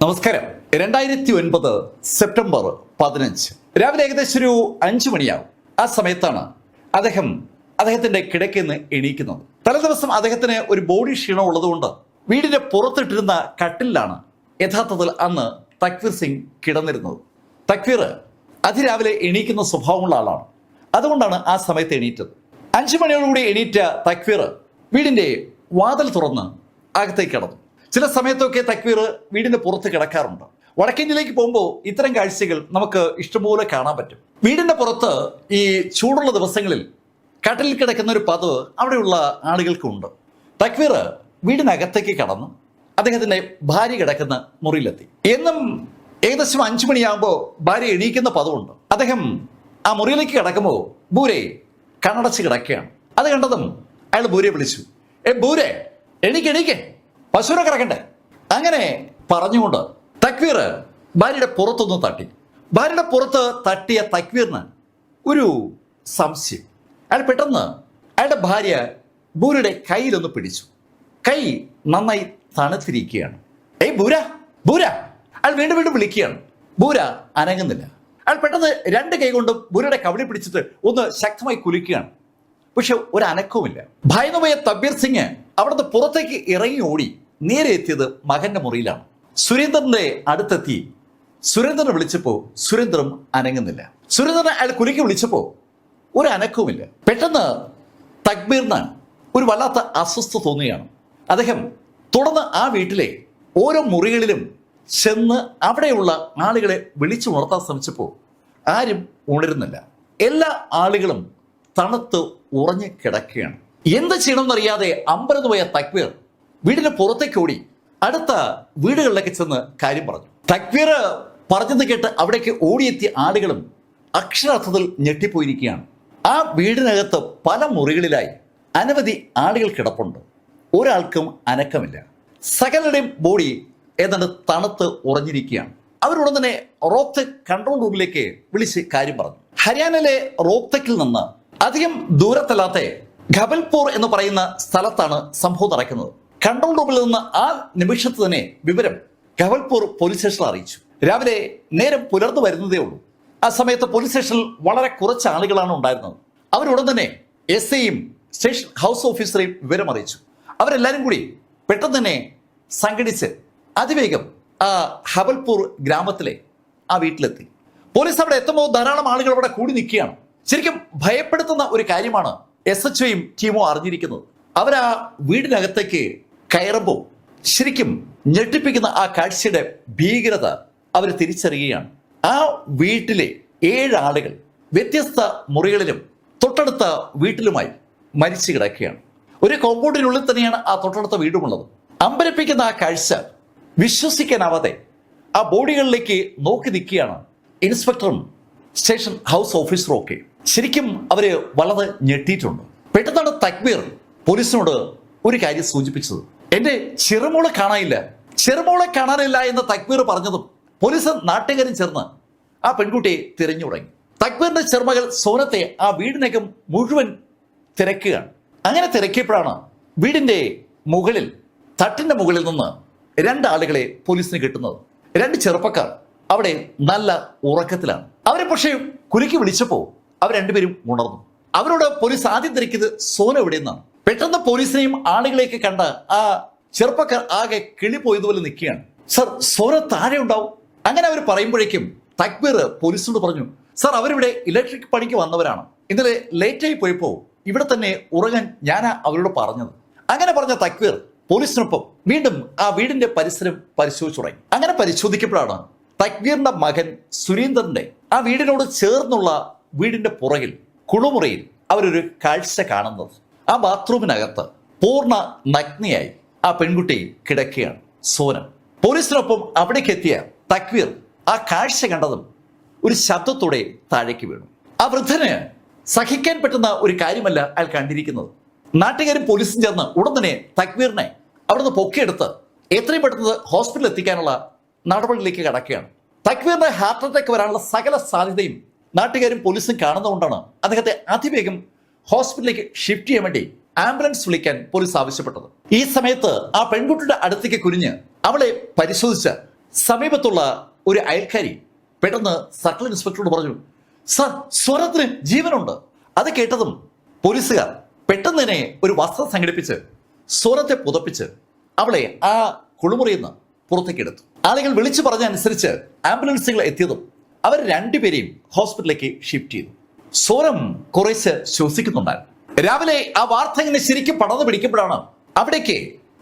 നമസ്കാരം. 2009 സെപ്റ്റംബർ 15 രാവിലെ ഏകദേശം ഒരു 5 മണിയാവും. ആ സമയത്താണ് അദ്ദേഹത്തിന്റെ കിടക്കയിൽ നിന്ന് എണീക്കുന്നത്. തലേദിവസം അദ്ദേഹത്തിന് ഒരു ബോഡി ക്ഷീണം ഉള്ളതുകൊണ്ട് വീടിന്റെ പുറത്തിട്ടിരുന്ന കട്ടിലാണ് യഥാർത്ഥത്തിൽ അന്ന് തക്വീർ സിംഗ് കിടന്നിരുന്നത്. തക്വീർ അതിരാവിലെ എണീക്കുന്ന സ്വഭാവമുള്ള ആളാണ്. അതുകൊണ്ടാണ് ആ സമയത്ത് എണീറ്റത്. 5 മണിയോടുകൂടി എണീറ്റ തക്വീർ വീടിന്റെ വാതിൽ തുറന്ന് അകത്തേക്ക് കടന്നു. ചില സമയത്തൊക്കെ തക്വീർ വീടിന്റെ പുറത്ത് കിടക്കാറുണ്ട്. വടക്കേന്ത്യയിലേക്ക് പോകുമ്പോൾ ഇത്തരം കാഴ്ചകൾ നമുക്ക് ഇഷ്ടംപോലെ കാണാൻ പറ്റും. വീടിന്റെ പുറത്ത് ഈ ചൂടുള്ള ദിവസങ്ങളിൽ കട്ടിലിൽ കിടക്കുന്ന ഒരു പതിവ് അവിടെയുള്ള ആളുകൾക്കുണ്ട്. തക്വീർ വീടിനകത്തേക്ക് കടന്ന് അദ്ദേഹത്തിന്റെ ഭാര്യ കിടക്കുന്ന മുറിയിലെത്തി. എന്നും ഏകദേശം 5 മണിയാകുമ്പോൾ ഭാര്യ എണീക്കുന്ന പതിവുണ്ട്. അദ്ദേഹം ആ മുറിയിലേക്ക് കിടക്കുമ്പോൾ ബൂരെ കണ്ണടച്ച് കിടക്കുകയാണ്. അത് കണ്ടതും അയാൾ ബൂരെ വിളിച്ചു, ബൂരെ എണീക്കേ, പശുവിനെ കിടക്കണ്ടേ. അങ്ങനെ പറഞ്ഞുകൊണ്ട് തക്വീർ ഭാര്യയുടെ പുറത്തൊന്ന് തട്ടി. ഭാര്യയുടെ പുറത്ത് തട്ടിയ തക്വീറിന് ഒരു സംശയം. അയാൾ പെട്ടെന്ന് അയാളുടെ ഭാര്യ ബൂരയുടെ കയ്യിലൊന്ന് പിടിച്ചു. കൈ നന്നായി തണുത്തിരിക്കുകയാണ്. ബൂര അയാൾ വീണ്ടും വീണ്ടും വിളിക്കുകയാണ്. ബൂര അനങ്ങുന്നില്ല. അയാൾ പെട്ടെന്ന് 2 കൈ കൊണ്ടും ബൂരയുടെ കവിളി പിടിച്ചിട്ട് ഒന്ന് ശക്തമായി കുലുക്കുകയാണ്. പക്ഷെ ഒരു അനക്കവുമില്ല. ഭയന്നുപോയ തക്വീർ സിംഗ് അവിടുന്ന് പുറത്തേക്ക് ഇറങ്ങി ഓടി നേരെ എത്തിയത് മകന്റെ മുറിയിലാണ്. സുരേന്ദ്രന്റെ അടുത്തെത്തി സുരേന്ദ്രനെ വിളിച്ചപ്പോൾ സുരേന്ദ്രൻ അനങ്ങുന്നില്ല. സുരേന്ദ്രനെ അയാൾ കുലുക്കി വിളിച്ചപ്പോൾ ഒരു അനക്കവുമില്ല. പെട്ടെന്ന് തക്വീറിന് ഒരു വല്ലാത്ത അസ്വസ്ഥത തോന്നുകയാണ്. അദ്ദേഹം തുടർന്ന് ആ വീട്ടിലെ ഓരോ മുറികളിലും ചെന്ന് അവിടെയുള്ള ആളുകളെ വിളിച്ചുണർത്താൻ ശ്രമിച്ചപ്പോൾ ആരും ഉണരുന്നില്ല. എല്ലാ ആളുകളും തണുത്ത് ഉറഞ്ഞു കിടക്കുകയാണ്. എന്ത് ചെയ്യണമെന്നറിയാതെ അമ്പരന്ന് പോയ തക്വീർ വീടിന് പുറത്തേക്ക് ഓടി അടുത്ത വീടുകളിലേക്ക് ചെന്ന് കാര്യം പറഞ്ഞു. തക്വീർ പറഞ്ഞത് കേട്ട് അവിടേക്ക് ഓടിയെത്തിയ ആളുകളും അക്ഷരാർത്ഥത്തിൽ ഞെട്ടിപ്പോയിരിക്കുകയാണ്. ആ വീടിനകത്ത് പല മുറികളിലായി അനവധി ആളുകൾ കിടപ്പുണ്ട്. ഒരാൾക്കും അനക്കമില്ല. സകലരുടെയും ബോഡി ഏതാണ്ട് തണുത്ത് ഉറഞ്ഞിരിക്കുകയാണ്. അവരുടൻ തന്നെ റോഹ്തക് കൺട്രോൾ റൂമിലേക്ക് വിളിച്ച് കാര്യം പറഞ്ഞു. ഹരിയാനയിലെ റോഹ്തക്കിൽ നിന്ന് അധികം ദൂരത്തല്ലാത്ത ഖബൽപൂർ എന്ന് പറയുന്ന സ്ഥലത്താണ് സംഭവം നടക്കുന്നത്. കൺട്രോൾ റൂമിൽ നിന്ന് ആ നിമിഷത്ത് തന്നെ വിവരം ഖബൽപൂർ പോലീസ് സ്റ്റേഷനിൽ അറിയിച്ചു. രാവിലെ നേരം പുലർന്നു വരുന്നതേ ഉള്ളൂ. ആ സമയത്ത് പോലീസ് സ്റ്റേഷനിൽ വളരെ കുറച്ച് ആളുകളാണ് ഉണ്ടായിരുന്നത്. അവരുടൻ തന്നെ എസ്ഐയും സ്റ്റേഷൻ ഹൗസ് ഓഫീസറെയും വിവരം അറിയിച്ചു. അവരെല്ലാവരും കൂടി പെട്ടെന്ന് തന്നെ സംഘടിച്ച് അതിവേഗം ആ ഖബൽപൂർ ഗ്രാമത്തിലെ ആ വീട്ടിലെത്തി. പോലീസ് അവിടെ എത്തുമ്പോൾ ധാരാളം ആളുകൾ അവിടെ കൂടി നിൽക്കുകയാണ്. ശരിക്കും ഭയപ്പെടുത്തുന്ന ഒരു കാര്യമാണ് SHOയും ടീമോ അറിഞ്ഞിരിക്കുന്നത്. അവരാ വീടിനകത്തേക്ക് കയറുമ്പോൾ ശരിക്കും ഞെട്ടിപ്പിക്കുന്ന ആ കാഴ്ചയുടെ ഭീകരത അവർ തിരിച്ചറിയുകയാണ്. ആ വീട്ടിലെ 7 ആളുകൾ വ്യത്യസ്ത മുറികളിലും തൊട്ടടുത്ത വീട്ടിലുമായി മരിച്ചു കിടക്കുകയാണ്. ഒരു കോമ്പൗണ്ടിനുള്ളിൽ തന്നെയാണ് ആ തൊട്ടടുത്ത വീടുമുള്ളത്. അമ്പരപ്പിക്കുന്ന ആ കാഴ്ച വിശ്വസിക്കാനാവാതെ ആ ബോഡികളിലേക്ക് നോക്കി നിൽക്കുകയാണ് ഇൻസ്പെക്ടറും സ്റ്റേഷൻ ഹൗസ് ഓഫീസറും ഒക്കെ. ശരിക്കും അവര് വളരെ ഞെട്ടിയിട്ടുണ്ട്. പെട്ടെന്നാണ് തക്വീർ പോലീസിനോട് ഒരു കാര്യം സൂചിപ്പിച്ചത്. എന്റെ ചെറുമോളെ കാണാനില്ല എന്ന് തക്വീർ പറഞ്ഞതും പോലീസ് നാട്ടുകാരും ചേർന്ന് ആ പെൺകുട്ടിയെ തിരഞ്ഞു തുടങ്ങി. തക്വീറിന്റെ ചെറുമകൾ സോനത്തെ ആ വീടിനകം മുഴുവൻ തിരക്കുകയാണ്. അങ്ങനെ തിരക്കിയപ്പോഴാണ് വീടിന്റെ മുകളിൽ തട്ടിന്റെ മുകളിൽ നിന്ന് 2 ആളുകളെ പോലീസിന് കിട്ടുന്നത്. 2 ചെറുപ്പക്കാർ അവിടെ നല്ല ഉറക്കത്തിലാണ്. അവരെ പക്ഷേ കുലുക്കി വിളിച്ചപ്പോൾ അവർ 2 പേരും ഉണർന്നു. അവരോട് പോലീസ് ആദ്യം തിരക്കിയത് സോന എവിടെ നിന്നാണ്. പെട്ടെന്ന് പോലീസിനെയും ആളുകളെയൊക്കെ കണ്ട ആ ചെറുപ്പക്കാർ ആകെ കിളി പോയതുപോലെ നിൽക്കുകയാണ്. സർ, സോന താഴെ ഉണ്ടാവും. അങ്ങനെ അവർ പറയുമ്പോഴേക്കും തക്വീർ പോലീസിനോട് പറഞ്ഞു, സർ, അവരിവിടെ ഇലക്ട്രിക് പണിക്ക് വന്നവരാണ്. ഇന്നലെ ലേറ്റായി പോയപ്പോൾ ഇവിടെ തന്നെ ഉറങ്ങാൻ ഞാനാ അവരോട് പറഞ്ഞത്. അങ്ങനെ പറഞ്ഞ തക്വീർ പോലീസിനൊപ്പം വീണ്ടും ആ വീടിന്റെ പരിസരം പരിശോധിച്ചു തുടങ്ങി. അങ്ങനെ പരിശോധിക്കപ്പോഴാണ് തക്വീറിന്റെ മകൻ സുരേന്ദ്രന്റെ ആ വീടിനോട് ചേർന്നുള്ള വീടിന്റെ പുറകിൽ കുളിമുറിയിൽ അവരൊരു കാഴ്ച കാണുന്നത്. ആ ബാത്റൂമിനകത്ത് പൂർണ്ണ നഗ്നയായി ആ പെൺകുട്ടി കിടക്കുകയാണ്, സോന. പോലീസിനൊപ്പം അവിടേക്ക് എത്തിയ തക്വീർ ആ കാഴ്ച കണ്ടതും ഒരു ശബ്ദത്തോടെ താഴേക്ക് വീണു. ആ വൃദ്ധന് സഹിക്കാൻ പറ്റുന്ന ഒരു കാര്യമല്ല അയാൾ കണ്ടിരിക്കുന്നത്. നാട്ടുകാരും പോലീസും ചേർന്ന് ഉടൻ തന്നെ തക്വീറിനെ അവിടുന്ന് പൊക്കിയെടുത്ത് എത്രയും പെട്ടെന്ന് ഹോസ്പിറ്റലിൽ എത്തിക്കാനുള്ള നടപടിയിലേക്ക് കടക്കുകയാണ്. തക്വീറിന്റെ ഹാർട്ട് അറ്റാക്ക് വരാനുള്ള സകല സാധ്യതയും നാട്ടുകാരും പോലീസും കാണുന്നതുകൊണ്ടാണ് അദ്ദേഹത്തെ അതിവേഗം ഹോസ്പിറ്റലിലേക്ക് ഷിഫ്റ്റ് ചെയ്യാൻ വേണ്ടി ആംബുലൻസ് വിളിക്കാൻ പോലീസ് ആവശ്യപ്പെട്ടത്. ഈ സമയത്ത് ആ പെൺകുട്ടിയുടെ അടുത്തേക്ക് കുനിഞ്ഞ് അവളെ പരിശോധിച്ച സമീപത്തുള്ള ഒരു അയൽക്കാരി പെട്ടെന്ന് സർക്കിൾ ഇൻസ്പെക്ടറോട് പറഞ്ഞു, സർ, സ്വരത്തിന് ജീവനുണ്ട്. അത് കേട്ടതും പോലീസുകാർ പെട്ടെന്ന് തന്നെ ഒരു വസ്ത്രം സംഘടിപ്പിച്ച് സ്വരത്തെ പുതപ്പിച്ച് അവളെ ആ കുളിമുറിയിൽ നിന്ന് പുറത്തേക്ക് എടുത്തു. ആളുകൾ വിളിച്ചു പറഞ്ഞ അനുസരിച്ച് ആംബുലൻസുകൾ എത്തിയതും അവർ രണ്ടുപേരെയും ഹോസ്പിറ്റലിലേക്ക് ഷിഫ്റ്റ് ചെയ്തു. സ്വരം കുറേശ്ശെ ശ്വസിക്കുന്നുണ്ടായിരുന്നു. രാവിലെ ആ വാർത്ത ഇങ്ങനെ ശരിക്കും പടർന്നു പിടിക്കുമ്പോഴാണ് അവിടേക്ക്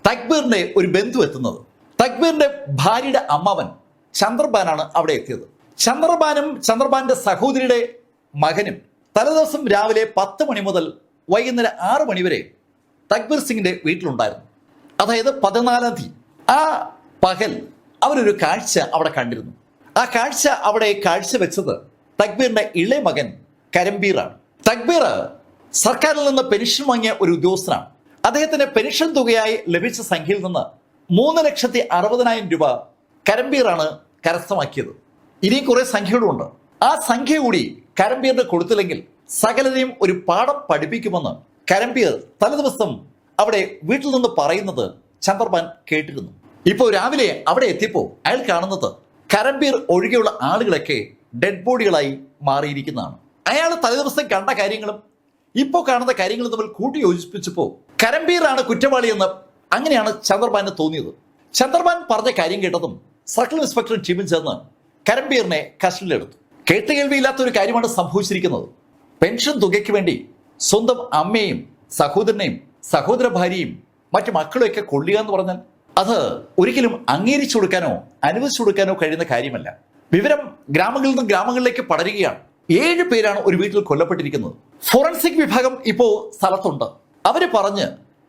തക്ബീറിന്റെ ഒരു ബന്ധു എത്തുന്നത്. തക്ബീറിന്റെ ഭാര്യയുടെ അമ്മാവൻ ചന്ദ്രബാനാണ് അവിടെ എത്തിയത്. ചന്ദ്രബാനും ചന്ദ്രബാന്റെ സഹോദരിയുടെ മകനും തലേദിവസം രാവിലെ 10 മണി മുതൽ വൈകുന്നേരം 6 മണി വരെ തക്ബീർ സിംഗിന്റെ വീട്ടിലുണ്ടായിരുന്നു. അതായത് 14-ാം തീയതി ആ പകൽ അവരൊരു കാഴ്ച അവിടെ കണ്ടിരുന്നു. ആ കാഴ്ച അവിടെ കാഴ്ചവെച്ചത് തക്ബീറിന്റെ ഇളയ മകൻ കരംബീറാണ്. തക്ബീർ സർക്കാരിൽ നിന്ന് പെൻഷൻ വാങ്ങിയ ഒരു ഉദ്യോഗസ്ഥനാണ്. അദ്ദേഹത്തിന് പെൻഷൻ തുകയായി ലഭിച്ച സംഖ്യയിൽ നിന്ന് 3,60,000 രൂപ കരംബീറാണ് കരസ്ഥമാക്കിയത്. ഇനിയും കുറെ സംഖ്യകളുണ്ട്. ആ സംഖ്യ കൂടി കരംബീറിന് കൊടുത്തില്ലെങ്കിൽ സകലരെയും ഒരു പാഠം പഠിപ്പിക്കുമെന്ന് കരംബീർ തലേദിവസം അവിടെ വീട്ടിൽ നിന്ന് പറയുന്നത് ചന്ദ്രബാൻ കേട്ടിരുന്നു. ഇപ്പോൾ രാവിലെ അവിടെ എത്തിയപ്പോൾ അയാൾ കാണുന്നത് കരംബീർ ഒഴികെയുള്ള ആളുകളൊക്കെ ഡെഡ് ബോഡികളായി മാറിയിരിക്കുന്നതാണ്. അയാൾ തലേദിവസം കണ്ട കാര്യങ്ങളും ഇപ്പോൾ കാണുന്ന കാര്യങ്ങളും തമ്മിൽ കൂട്ടി യോജിപ്പിച്ചപ്പോൾ കരംബീറാണ് കുറ്റവാളിയെന്ന് അങ്ങനെയാണ് ചന്ദ്രബാന് തോന്നിയത്. ചന്ദ്രബാൻ പറഞ്ഞ കാര്യം കേട്ടതും സർക്കിൾ ഇൻസ്പെക്ടറും ടീമും ചേർന്ന് കരംബീറിനെ കസ്റ്റഡിയിലെടുത്തു. കേട്ടുകേൾവിയില്ലാത്ത ഒരു കാര്യമാണ് സംഭവിച്ചിരിക്കുന്നത്. പെൻഷൻ തുകയ്ക്ക് വേണ്ടി സ്വന്തം അമ്മയെയും സഹോദരനെയും സഹോദര ഭാര്യയും മറ്റു മക്കളെയൊക്കെ കൊല്ലുക എന്ന് പറഞ്ഞാൽ അത് ഒരിക്കലും അംഗീകരിച്ചു കൊടുക്കാനോ അനുവദിച്ചു കൊടുക്കാനോ കഴിയുന്ന കാര്യമല്ല. വിവരം ഗ്രാമങ്ങളിൽ നിന്നും ഗ്രാമങ്ങളിലേക്ക് പടരുകയാണ്. 7 പേരാണ് ഒരു വീട്ടിൽ കൊല്ലപ്പെട്ടിരിക്കുന്നത്. ഫോറൻസിക് വിഭാഗം ഇപ്പോൾ സ്ഥലത്തുണ്ട്. അവര് പറഞ്ഞ്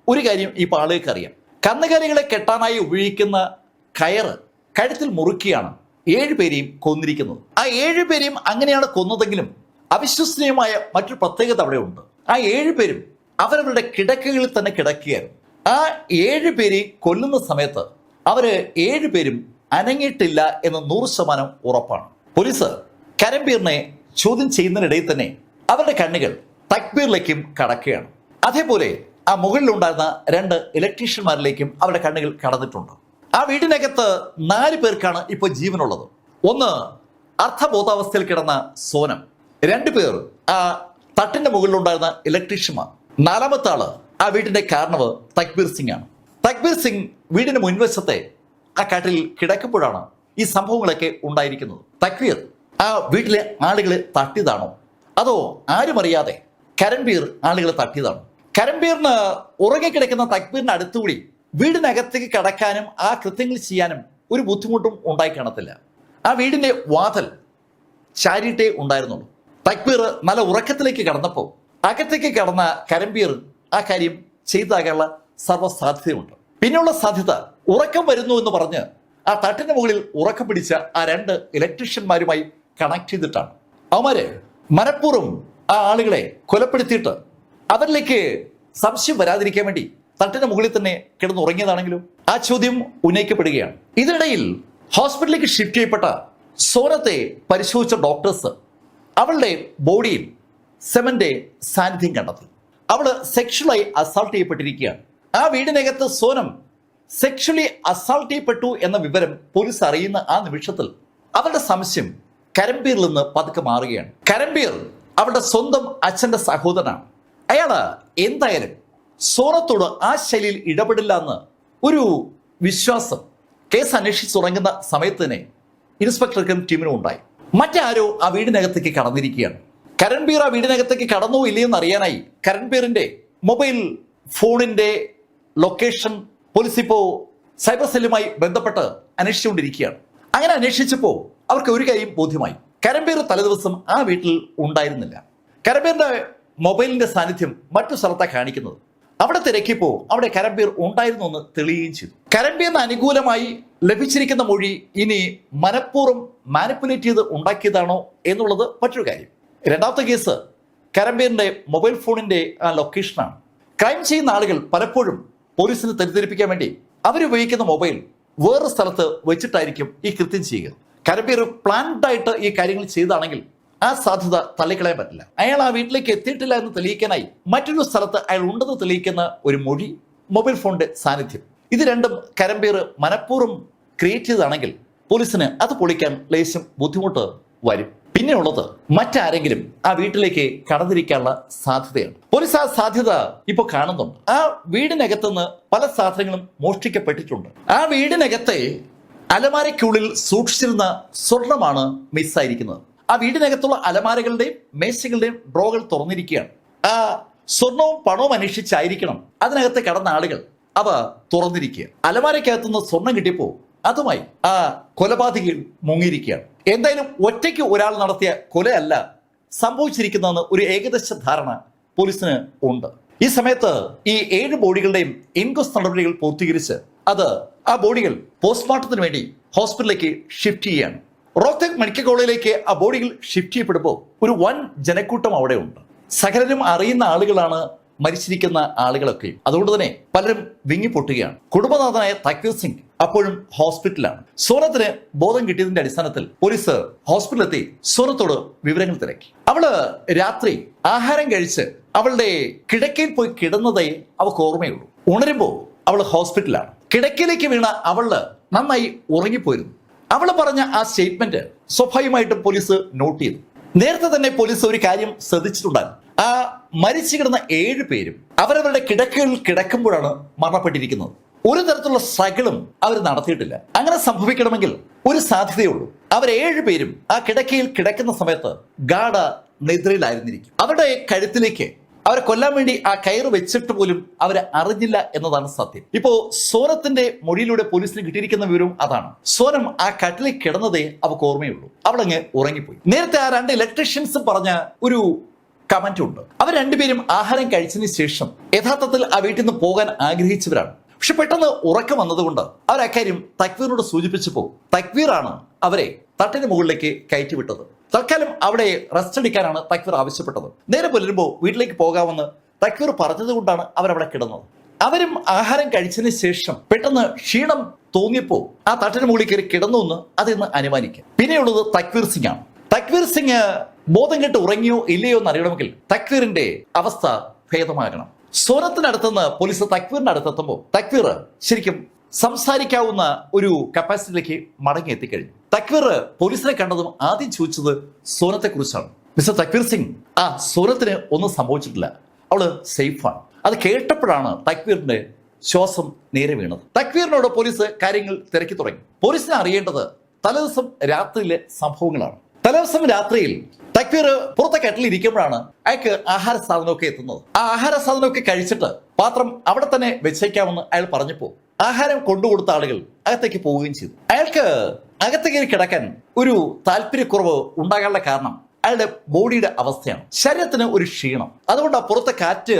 ഒരു കാര്യം ഇപ്പോൾ ആളുകൾക്ക് അറിയാം. കന്നുകാലികളെ കെട്ടാനായി ഉപയോഗിക്കുന്ന കയറ് കഴുത്തിൽ മുറുക്കിയാണ് 7 പേരെയും കൊന്നിരിക്കുന്നത്. ആ 7 പേരെയും അങ്ങനെയാണ് കൊന്നതെങ്കിലും അവിശ്വസനീയമായ മറ്റൊരു പ്രത്യേകത അവിടെ ഉണ്ട്. ആ 7 പേരും അവരവരുടെ കിടക്കകളിൽ തന്നെ കിടക്കുകയായിരുന്നു. ആ 7 പേരെ കൊല്ലുന്ന സമയത്ത് അവര് 7 പേരും അനങ്ങിയിട്ടില്ല എന്ന് 100% ഉറപ്പാണ്. പോലീസ് കരംബീറിനെ ചോദ്യം ചെയ്യുന്നതിനിടയിൽ തന്നെ അവരുടെ കണ്ണുകൾ തക്ബീറിലേക്കും കടക്കുകയാണ്. അതേപോലെ ആ മുകളിലുണ്ടായിരുന്ന 2 ഇലക്ട്രീഷ്യന്മാരിലേക്കും അവരുടെ കണ്ണുകൾ കടന്നിട്ടുണ്ട്. ആ വീടിനകത്ത് 4 പേർക്കാണ് ഇപ്പോൾ ജീവനുള്ളത്. ഒന്ന് അർത്ഥബോധാവസ്ഥയിൽ കിടന്ന സോനം, 2 പേർ ആ തട്ടിന്റെ മുകളിലുണ്ടായിരുന്ന ഇലക്ട്രീഷ്യന്മാർ, 4ാമത്തെ ആള് ആ വീടിന്റെ കാരണവ് തക്ബീർ സിംഗ് ആണ്. തക്ബീർ സിംഗ് വീടിന് മുൻവശത്തെ ആ കാട്ടിൽ കിടക്കുമ്പോഴാണ് ഈ സംഭവങ്ങളൊക്കെ ഉണ്ടായിരിക്കുന്നത്. തക്ബീർ ആ വീട്ടിലെ ആളുകളെ തട്ടിയതാണോ അതോ ആരും അറിയാതെ കരംബീർ ആളുകളെ തട്ടിയതാണോ? കരംബീറിന് ഉറങ്ങിക്കിടക്കുന്ന തക്ബീറിന്റെ അടുത്തുകൂടി വീടിനകത്തേക്ക് കടക്കാനും ആ കൃത്യങ്ങൾ ചെയ്യാനും ഒരു ബുദ്ധിമുട്ടും ഉണ്ടായി കാണത്തില്ല. ആ വീടിന്റെ വാതിൽ ചാരിയിട്ടേ ഉണ്ടായിരുന്നുള്ളൂ. തക്ബീർ നല്ല ഉറക്കത്തിലേക്ക് കടന്നപ്പോൾ അകത്തേക്ക് കടന്ന കരംബീർ ആ കാര്യം ചെയ്താകാനുള്ള സർവ്വസാധ്യതയുണ്ട്. പിന്നെയുള്ള സാധ്യത ഉറക്കം വരുന്നു എന്ന് പറഞ്ഞ് ആ തട്ടിന്റെ മുകളിൽ ഉറക്കം പിടിച്ച ആ 2 ഇലക്ട്രീഷ്യന്മാരുമായി കണക്ട് ചെയ്തിട്ടാണ്. അവന്മാര് മനഃപൂർവ്വം ആ ആളുകളെ കൊലപ്പെടുത്തിയിട്ട് അവരിലേക്ക് സംശയം വരാതിരിക്കാൻ വേണ്ടി തട്ടിന്റെ മുകളിൽ തന്നെ കിടന്നുറങ്ങിയതാണെങ്കിലും ആ ചോദ്യം ഉന്നയിക്കപ്പെടുകയാണ്. ഇതിനിടയിൽ ഹോസ്പിറ്റലിലേക്ക് ഷിഫ്റ്റ് ചെയ്യപ്പെട്ട സോനത്തെ പരിശോധിച്ച ഡോക്ടേഴ്സ് അവളുടെ ബോഡിയിൽ സെമന്റെ സാന്നിധ്യം കണ്ടെത്തി. അവള് സെക്ഷുവലായി അസാൾട്ട് ചെയ്യപ്പെട്ടിരിക്കുകയാണ്. ആ വീടിനകത്ത് സോനം സെക്ഷുവലി അസാൾട്ട് ചെയ്യപ്പെട്ടു എന്ന വിവരം പോലീസ് അറിയുന്ന ആ നിമിഷത്തിൽ അവരുടെ സംശയം കരംബീറിൽ നിന്ന് പതുക്കെ മാറുകയാണ്. കരംബീർ അവളുടെ സ്വന്തം അച്ഛന്റെ സഹോദരനാണ്. അയാള് എന്തായാലും സോനത്തോട് ആ ശൈലിയിൽ ഇടപെടില്ല എന്ന് ഒരു വിശ്വാസം കേസ് അന്വേഷിച്ച് തുടങ്ങുന്ന സമയത്ത് തന്നെ ഇൻസ്പെക്ടർക്കും ടീമിനും ഉണ്ടായി. മറ്റാരോ ആ വീടിനകത്തേക്ക് കടന്നിരിക്കുകയാണ്. കരംബീർ ആ വീടിനകത്തേക്ക് കടന്നോ ഇല്ലയെന്ന് അറിയാനായി കരംബീറിന്റെ മൊബൈൽ ഫോണിന്റെ ലൊക്കേഷൻ പോലീസ് ഇപ്പോ സൈബർ സെല്ലുമായി ബന്ധപ്പെട്ട് അന്വേഷിച്ചുകൊണ്ടിരിക്കുകയാണ്. അങ്ങനെ അന്വേഷിച്ചപ്പോൾ അവർക്ക് ഒരു കാര്യം ബോധ്യമായി. കരംബീർ തലേദിവസം ആ വീട്ടിൽ ഉണ്ടായിരുന്നില്ല. കരംബീറിന്റെ മൊബൈലിന്റെ സാന്നിധ്യം മറ്റു സ്ഥലത്താണ് കാണിക്കുന്നത്. അവിടെ തിരക്കിയപ്പോൾ അവിടെ കരംബീർ ഉണ്ടായിരുന്നു എന്ന് തെളിയുകയും ചെയ്തു. കരംബീറിന് അനുകൂലമായി ലഭിച്ചിരിക്കുന്ന മൊഴി ഇനി മനഃപൂർവ്വം മാനിപ്പുലേറ്റ് ചെയ്ത് ഉണ്ടാക്കിയതാണോ എന്നുള്ളത് മറ്റൊരു കാര്യം. രണ്ടാമത്തെ കേസ് കരംബീറിന്റെ മൊബൈൽ ഫോണിന്റെ ആ ലൊക്കേഷനാണ്. ക്രൈം ചെയ്യുന്ന ആളുകൾ പലപ്പോഴും പോലീസിനെ തെറ്റിദ്ധരിപ്പിക്കാൻ വേണ്ടി അവരുപയോഗിക്കുന്ന മൊബൈൽ വേറെ സ്ഥലത്ത് വെച്ചിട്ടായിരിക്കും ഈ കൃത്യം ചെയ്യുക. കരംബീർ പ്ലാൻഡ് ആയിട്ട് ഈ കാര്യങ്ങൾ ചെയ്താണെങ്കിൽ ആ സാധ്യത തള്ളിക്കളയാൻ പറ്റില്ല. അയാൾ ആ വീട്ടിലേക്ക് എത്തിയിട്ടില്ല എന്ന് തെളിയിക്കാനായി മറ്റൊരു സ്ഥലത്ത് അയാൾ ഉണ്ടെന്ന് തെളിയിക്കുന്ന ഒരു മൊഴി, മൊബൈൽ ഫോണിന്റെ സാന്നിധ്യം, ഇത് രണ്ടും കരംബീർ മനഃപൂർവ്വം ക്രിയേറ്റ് ചെയ്താണെങ്കിൽ പോലീസിന് അത് പൊളിക്കാൻ ലേശം ബുദ്ധിമുട്ട് വരും. പിന്നെയുള്ളത് മറ്റാരെങ്കിലും ആ വീട്ടിലേക്ക് കടന്നിരിക്കാനുള്ള സാധ്യതയാണ്. പോലീസ് ആ സാധ്യത ഇപ്പൊ കാണുന്നുണ്ട്. ആ വീടിനകത്തുനിന്ന് പല സാധനങ്ങളും മോഷ്ടിക്കപ്പെട്ടിട്ടുണ്ട്. ആ വീടിനകത്തെ അലമാരയ്ക്കുള്ളിൽ സൂക്ഷിച്ചിരുന്ന സ്വർണമാണ് മിസ്സായിരിക്കുന്നത്. ആ വീടിനകത്തുള്ള അലമാരകളുടെയും മേശകളുടെയും ഡ്രോകൾ തുറന്നിരിക്കുകയാണ്. ആ സ്വർണവും പണവും അന്വേഷിച്ചായിരിക്കണം അതിനകത്ത് കടന്ന ആളുകൾ അവ തുറന്നിരിക്കുക. അലമാരയ്ക്കകത്തുനിന്ന് സ്വർണം കിട്ടിയപ്പോ അതുമായി ആ കൊലപാതകികൾ മുങ്ങിയിരിക്കുകയാണ്. എന്തായാലും ഒറ്റയ്ക്ക് ഒരാൾ നടത്തിയ കൊലയല്ല സംഭവിച്ചിരിക്കുന്നതെന്ന് ഒരു ഏകദേശ ധാരണ പോലീസിന് ഉണ്ട്. ഈ സമയത്ത് ഈ 7 ബോഡികളുടെയും ഇൻക്വസ്റ്റ് നടപടികൾ പൂർത്തീകരിച്ച് ആ ബോഡികൾ പോസ്റ്റ്മോർട്ടത്തിന് വേണ്ടി ഹോസ്പിറ്റലിലേക്ക് ഷിഫ്റ്റ് ചെയ്യുകയാണ്. റോഹ്തക് മെഡിക്കൽ കോളേജിലേക്ക് ആ ബോഡികൾ ഷിഫ്റ്റ് ചെയ്യപ്പെടുമ്പോൾ ഒരു വൻ ജനക്കൂട്ടം അവിടെ ഉണ്ട്. സകലരും അറിയുന്ന ആളുകളാണ് മരിച്ചിരിക്കുന്ന ആളുകളൊക്കെ. അതുകൊണ്ട് തന്നെ പലരും വിങ്ങിപ്പൊട്ടുകയാണ്. കുടുംബനാഥനായ തക്വീർ സിംഗ് അപ്പോഴും ഹോസ്പിറ്റലിലാണ്. സോനത്തിന് ബോധം കിട്ടിയതിന്റെ അടിസ്ഥാനത്തിൽ പോലീസ് ഹോസ്പിറ്റലിലെത്തി സോനത്തോട് വിവരങ്ങൾ തിരക്കി. അവള് രാത്രി ആഹാരം കഴിച്ച് അവളുടെ കിടക്കയിൽ പോയി കിടന്നതേ അവൾക്ക് ഓർമ്മയുള്ളൂ. ഉണരുമ്പോ അവള് ഹോസ്പിറ്റലാണ്. കിടക്കയിലേക്ക് വീണ അവള് നന്നായി ഉറങ്ങിപ്പോയിരുന്നു. അവള് പറഞ്ഞ ആ സ്റ്റേറ്റ്മെന്റ് സ്വാഭാവികമായിട്ടും പോലീസ് നോട്ട് ചെയ്തു. നേരത്തെ തന്നെ പോലീസ് ഒരു കാര്യം ശ്രദ്ധിച്ചിട്ടുണ്ടായിരുന്നു. ആ മരിച്ചു കിടന്ന 7 പേരും അവരവരുടെ കിടക്കകളിൽ കിടക്കുമ്പോഴാണ് മരണപ്പെട്ടിരിക്കുന്നത്. ഒരു തരത്തിലുള്ള സ്ട്രഗിളും അവർ നടത്തിയിട്ടില്ല. അങ്ങനെ സംഭവിക്കണമെങ്കിൽ ഒരു സാധ്യതയുള്ളൂ. അവർ 7 പേരും ആ കിടക്കയിൽ കിടക്കുന്ന സമയത്ത് ഗാഢ നിദ്രയിലായിരുന്നിരിക്കും. അവരുടെ കഴുത്തിലേക്ക് അവരെ കൊല്ലാൻ വേണ്ടി ആ കയറ് വെച്ചിട്ട് പോലും അവരെ അറിഞ്ഞില്ല എന്നതാണ് സത്യം. ഇപ്പോ സോനത്തിന്റെ മൊഴിയിലൂടെ പോലീസിന് കിട്ടിയിരിക്കുന്ന വിവരവും അതാണ്. സോനം ആ കട്ടിലിൽ കിടന്നതേ അവർക്ക് ഓർമ്മയുള്ളൂ. അവളങ്ങ് ഉറങ്ങിപ്പോയി. നേരത്തെ ആ 2 ഇലക്ട്രീഷ്യൻസ് പറഞ്ഞ ഒരു കമന്റ് ഉണ്ട്. അവർ 2 പേരും ആഹാരം കഴിച്ചതിന് ശേഷം യഥാർത്ഥത്തിൽ ആ വീട്ടിൽ നിന്ന് പോകാൻ ആഗ്രഹിച്ചവരാണ്. പക്ഷെ പെട്ടെന്ന് ഉറക്കം വന്നതുകൊണ്ട് അവർ അക്കാര്യം തക്വീറിനോട് സൂചിപ്പിച്ചപ്പോൾ തക്വീറാണ് അവരെ തട്ടിന് മുകളിലേക്ക് കയറ്റിവിട്ടത്. തൽക്കാലം അവിടെ റെസ്റ്റ് എടുക്കാനാണ് തക്വീർ ആവശ്യപ്പെട്ടത്. നേരെ പുലരുമ്പോൾ വീട്ടിലേക്ക് പോകാമെന്ന് തക്വീർ പറഞ്ഞത് കൊണ്ടാണ് അവരവിടെ കിടന്നത്. അവരും ആഹാരം കഴിച്ചതിന് ശേഷം പെട്ടെന്ന് ക്ഷീണം തോന്നിയപ്പോൾ ആ തട്ടിന് മുകളിൽ കയറി കിടന്നു എന്ന് അതിന്ന് അനുമാനിക്കാം. പിന്നെയുള്ളത് തക്വീർ സിംഗ് ആണ്. തക്വീർ സിംഗ് ബോധം കെട്ട് ഉറങ്ങിയോ ഇല്ലയോ എന്ന് അറിയണമെങ്കിൽ തക്വീറിന്റെ അവസ്ഥ ഭേദമാകണം. സോനത്തിനടുത്തുനിന്ന് പോലീസ് തക്വീറിന്റെ അടുത്തെത്തുമ്പോൾ തക്വീർ ശരിക്കും സംസാരിക്കാവുന്ന ഒരു കപ്പാസിറ്റിയിലേക്ക് മടങ്ങി എത്തിക്കഴിഞ്ഞു. തക്വീർ പോലീസിനെ കണ്ടതും ആദ്യം ചോദിച്ചത് സോനത്തെ കുറിച്ചാണ്. മിസ്റ്റർ തക്വീർ സിംഗ്, ആ സോനത്തിന് ഒന്നും സംഭവിച്ചിട്ടില്ല, അവള് സേഫാണ്. അത് കേട്ടപ്പോഴാണ് തക്വീറിന്റെ ശ്വാസം നേരെ വീണത്. തക്വീറിനോട് പോലീസ് കാര്യങ്ങൾ തിരക്കി തുടങ്ങി. പോലീസിനെ അറിയേണ്ടത് തലേദിവസം രാത്രിയിലെ സംഭവങ്ങളാണ്. തലേദിവസം രാത്രിയിൽ തക്വീർ പുറത്തെ കെട്ടിൽ ഇരിക്കുമ്പോഴാണ് അയാൾക്ക് ആഹാര സാധനമൊക്കെ എത്തുന്നത്. ആ ആഹാര സാധനമൊക്കെ കഴിച്ചിട്ട് പാത്രം അവിടെ തന്നെ വെച്ചേക്കാമെന്ന് അയാൾ പറഞ്ഞപ്പോൾ ആഹാരം കൊണ്ടുകൊടുത്ത ആളുകൾ അകത്തേക്ക് പോവുകയും ചെയ്തു. അയാൾക്ക് അകത്തേക്ക് കിടക്കാൻ ഒരു താല്പര്യക്കുറവ് ഉണ്ടാകാനുള്ള കാരണം അയാളുടെ ബോഡിയുടെ അവസ്ഥയാണ്. ശരീരത്തിന് ഒരു ക്ഷീണം. അതുകൊണ്ട് പുറത്തെ കാറ്റ്